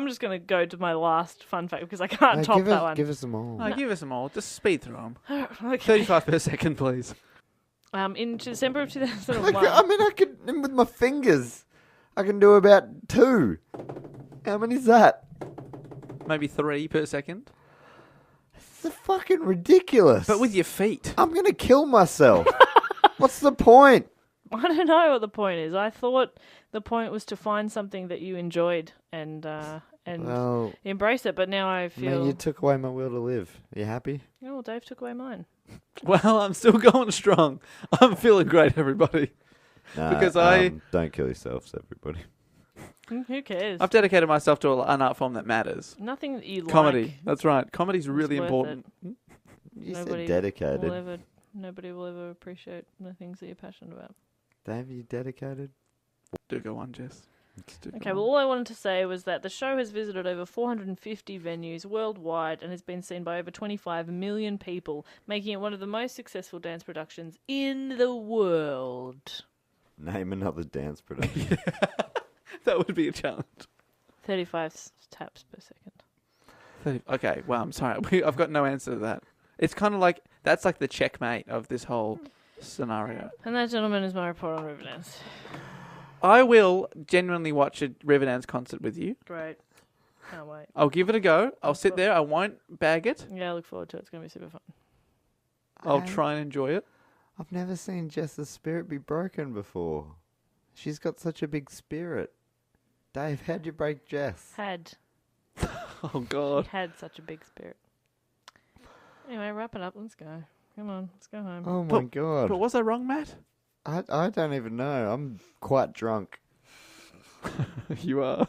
S2: just going to go to my last fun fact because I can't top that one.
S3: Give us some more.
S1: No, give us them all. Just speed through them.
S2: Okay.
S1: 35 per second, please.
S2: In December of
S3: I
S2: 2001.
S3: could, with my fingers, I can do about 2. How many is that?
S1: Maybe 3 per second.
S3: It's fucking ridiculous.
S1: But with your feet.
S3: I'm going to kill myself. What's the point?
S2: I don't know what the point is. I thought the point was to find something that you enjoyed and
S3: Well,
S2: embrace it. But now I feel.
S3: man, you took away my will to live. You happy?
S2: Oh, well, Dave took away mine.
S1: Well, I'm still going strong. I'm feeling great, everybody.
S3: Nah,
S1: Because
S3: don't kill yourselves, everybody.
S2: Who cares?
S1: I've dedicated myself to an art form that matters.
S2: Nothing that you like.
S1: Comedy. That's right. Comedy's really
S2: worth
S1: important.
S3: You
S2: Nobody
S3: said dedicated.
S2: Nobody will ever appreciate the things that you're passionate about.
S3: Dave, you dedicated?
S1: Do go on, Jess. Do go
S2: Okay,
S1: on.
S2: well, all I wanted to say was that the show has visited over 450 venues worldwide and has been seen by over 25 million people, making it one of the most successful dance productions in the world.
S3: Name another dance production.
S1: That would be a challenge.
S2: 35 taps per second.
S1: Okay, well, I'm sorry. I've got no answer to that. It's kind of like, that's like the checkmate of this whole scenario.
S2: And that, gentlemen, is my report on Riverdance.
S1: I will genuinely watch a Riverdance concert with you.
S2: Great. Can't wait.
S1: I'll give it a go. I'll sit there. I won't bag it.
S2: Yeah, I look forward to it. It's going to be super fun.
S1: I'll try and enjoy it.
S3: I've never seen Jess's spirit be broken before. She's got such a big spirit. Dave, how'd you break Jess?
S2: Had.
S1: Oh, God.
S2: She had such a big spirit. Anyway, wrap it up. Let's go. Come on, let's go home.
S3: Oh my god.
S1: But was I wrong, Matt?
S3: I don't even know. I'm quite drunk.
S1: You are.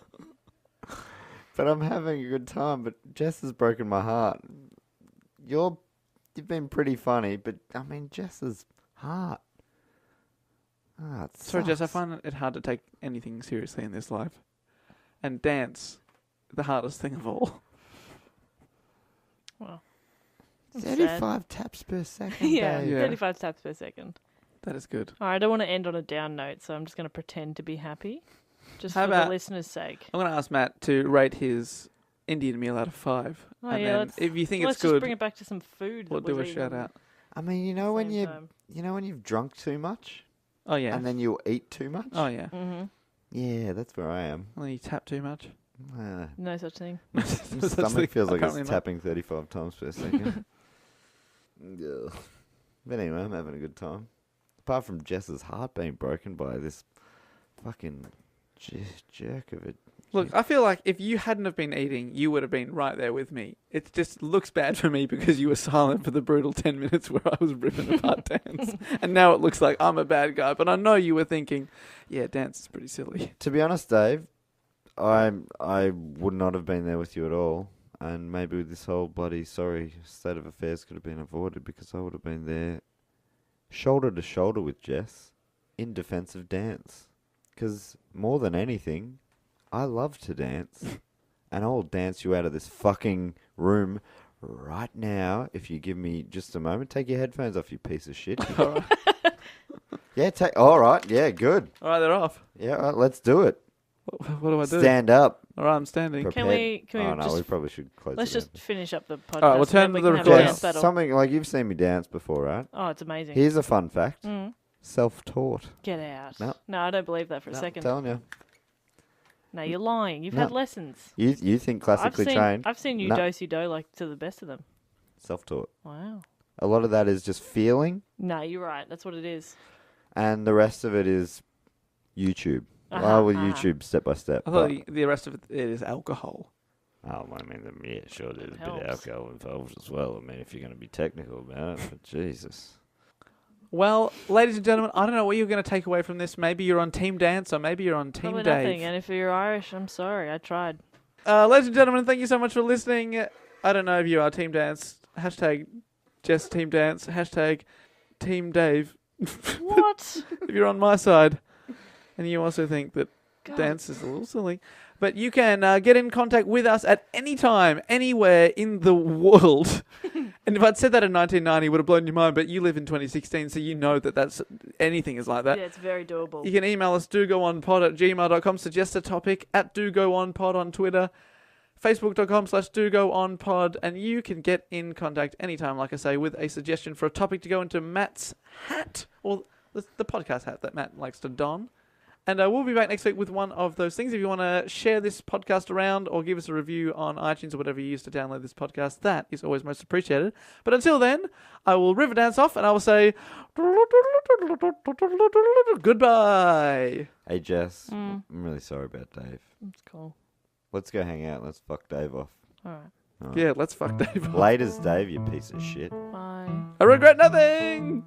S3: But I'm having a good time. But Jess has broken my heart. You've been pretty funny, but I mean Jess's heart. It
S1: Sorry, Jess, I
S3: sucks.
S1: find it hard to take anything seriously in this life. And dance, the hardest thing of all.
S2: Well, I'm sad.
S3: 35 taps per second.
S2: Yeah,
S3: Dave.
S1: Yeah.
S2: 35 taps per second.
S1: That is good.
S2: All right, I don't want to end on a down note, so I'm just going to pretend to be happy. Just
S1: How
S2: for
S1: about-
S2: the listeners' sake.
S1: I'm going to ask Matt to rate his Indian meal out of 5.
S2: Oh,
S1: and
S2: yeah,
S1: then
S2: let's-
S1: if you think
S2: Let's
S1: it's
S2: just
S1: good,
S2: bring it back to some food.
S1: we'll
S2: that
S1: do
S2: was
S1: a
S2: eaten
S1: shout out.
S3: I mean, you know
S2: at the
S3: when
S2: same time.
S3: you've drunk too much,
S1: Oh, yeah.
S3: and then you eat too much.
S1: Oh, yeah.
S2: Mm-hmm.
S3: Yeah, that's where I am.
S1: And then you tap too much.
S2: No such thing.
S3: My
S1: That's
S3: stomach feels like
S1: apparently
S3: it's
S1: not.
S3: tapping 35 times per second. Ugh. But anyway, I'm having a good time. Apart from Jess's heart being broken by this fucking jerk of it.
S1: Look, I feel like if you hadn't have been eating, you would have been right there with me. It just looks bad for me because you were silent for the brutal 10 minutes where I was ripping apart Dance. And now it looks like I'm a bad guy. But I know you were thinking, yeah, Dance is pretty silly.
S3: To be honest, Dave, I would not have been there with you at all. And maybe this whole bloody state of affairs could have been avoided because I would have been there shoulder to shoulder with Jess in defense of Dance. Because more than anything, I love to dance. And I'll dance you out of this fucking room right now if you give me just a moment. Take your headphones off, you piece of shit.
S1: All right.
S3: Yeah, all right. Yeah, good.
S1: All right, they're off.
S3: Yeah, all right, let's do it.
S1: What do I do?
S3: Stand up.
S1: All right, I'm standing.
S2: Can
S3: Prepared.
S2: we
S3: Oh, no,
S2: just
S3: we probably should close
S2: let's
S3: it
S2: just
S3: down.
S2: finish up the podcast?
S1: All right, we'll
S2: and then
S1: turn
S2: we
S1: to the
S2: can have a
S1: recording.
S2: dance battle.
S3: Something like you've seen me dance before, right?
S2: Oh, it's amazing.
S3: Here's a fun fact.
S2: Mm.
S3: Self-taught.
S2: Get out.
S3: No.
S2: No, I don't believe that for a
S3: No,
S2: second.
S3: telling you.
S2: No, you're lying. You've
S3: No.
S2: had lessons.
S3: You think classically trained.
S2: I've seen you
S3: No.
S2: do-si-do like to the best of them.
S3: Self-taught.
S2: Wow.
S3: A lot of that is just feeling,
S2: No, you're right. That's what it is.
S3: and the rest of it is YouTube. YouTube step by step.
S1: I thought the rest of it is alcohol.
S3: Oh, I mean, yeah, sure, there's a bit of
S2: Helps.
S3: alcohol involved as well. I mean, if you're going to be technical about it, but Jesus.
S1: Well, ladies and gentlemen, I don't know what you're going to take away from this. Maybe you're on Team Dance or maybe you're on Team
S2: Probably
S1: Dave.
S2: nothing. And if you're Irish, I'm sorry. I tried.
S1: Ladies and gentlemen, thank you so much for listening. I don't know if you are Team Dance. Hashtag Jess Team Dance. Hashtag Team Dave.
S2: What?
S1: If you're on my side and you also think that
S2: God.
S1: dance is a little silly. But you can get in contact with us at any time, anywhere in the world. And if I'd said that in 1990, it would have blown your mind. But you live in 2016, so you know that that's anything is like that.
S2: Yeah, it's very doable.
S1: You can email us dogoonpod@gmail.com, suggest a topic at dogoonpod on Twitter, facebook.com/dogoonpod, and you can get in contact anytime, like I say, with a suggestion for a topic to go into Matt's hat, or the podcast hat that Matt likes to don. And we'll be back next week with one of those things. If you want to share this podcast around or give us a review on iTunes or whatever you use to download this podcast, that is always most appreciated. But until then, I will Riverdance off and I will say goodbye.
S3: Hey, Jess, I'm really sorry about Dave.
S2: It's cool.
S3: Let's go hang out. Let's fuck Dave off.
S2: All right.
S3: All right.
S1: Yeah, let's fuck Dave.
S3: Laters, Dave, you piece of shit.
S2: Bye.
S1: I regret nothing.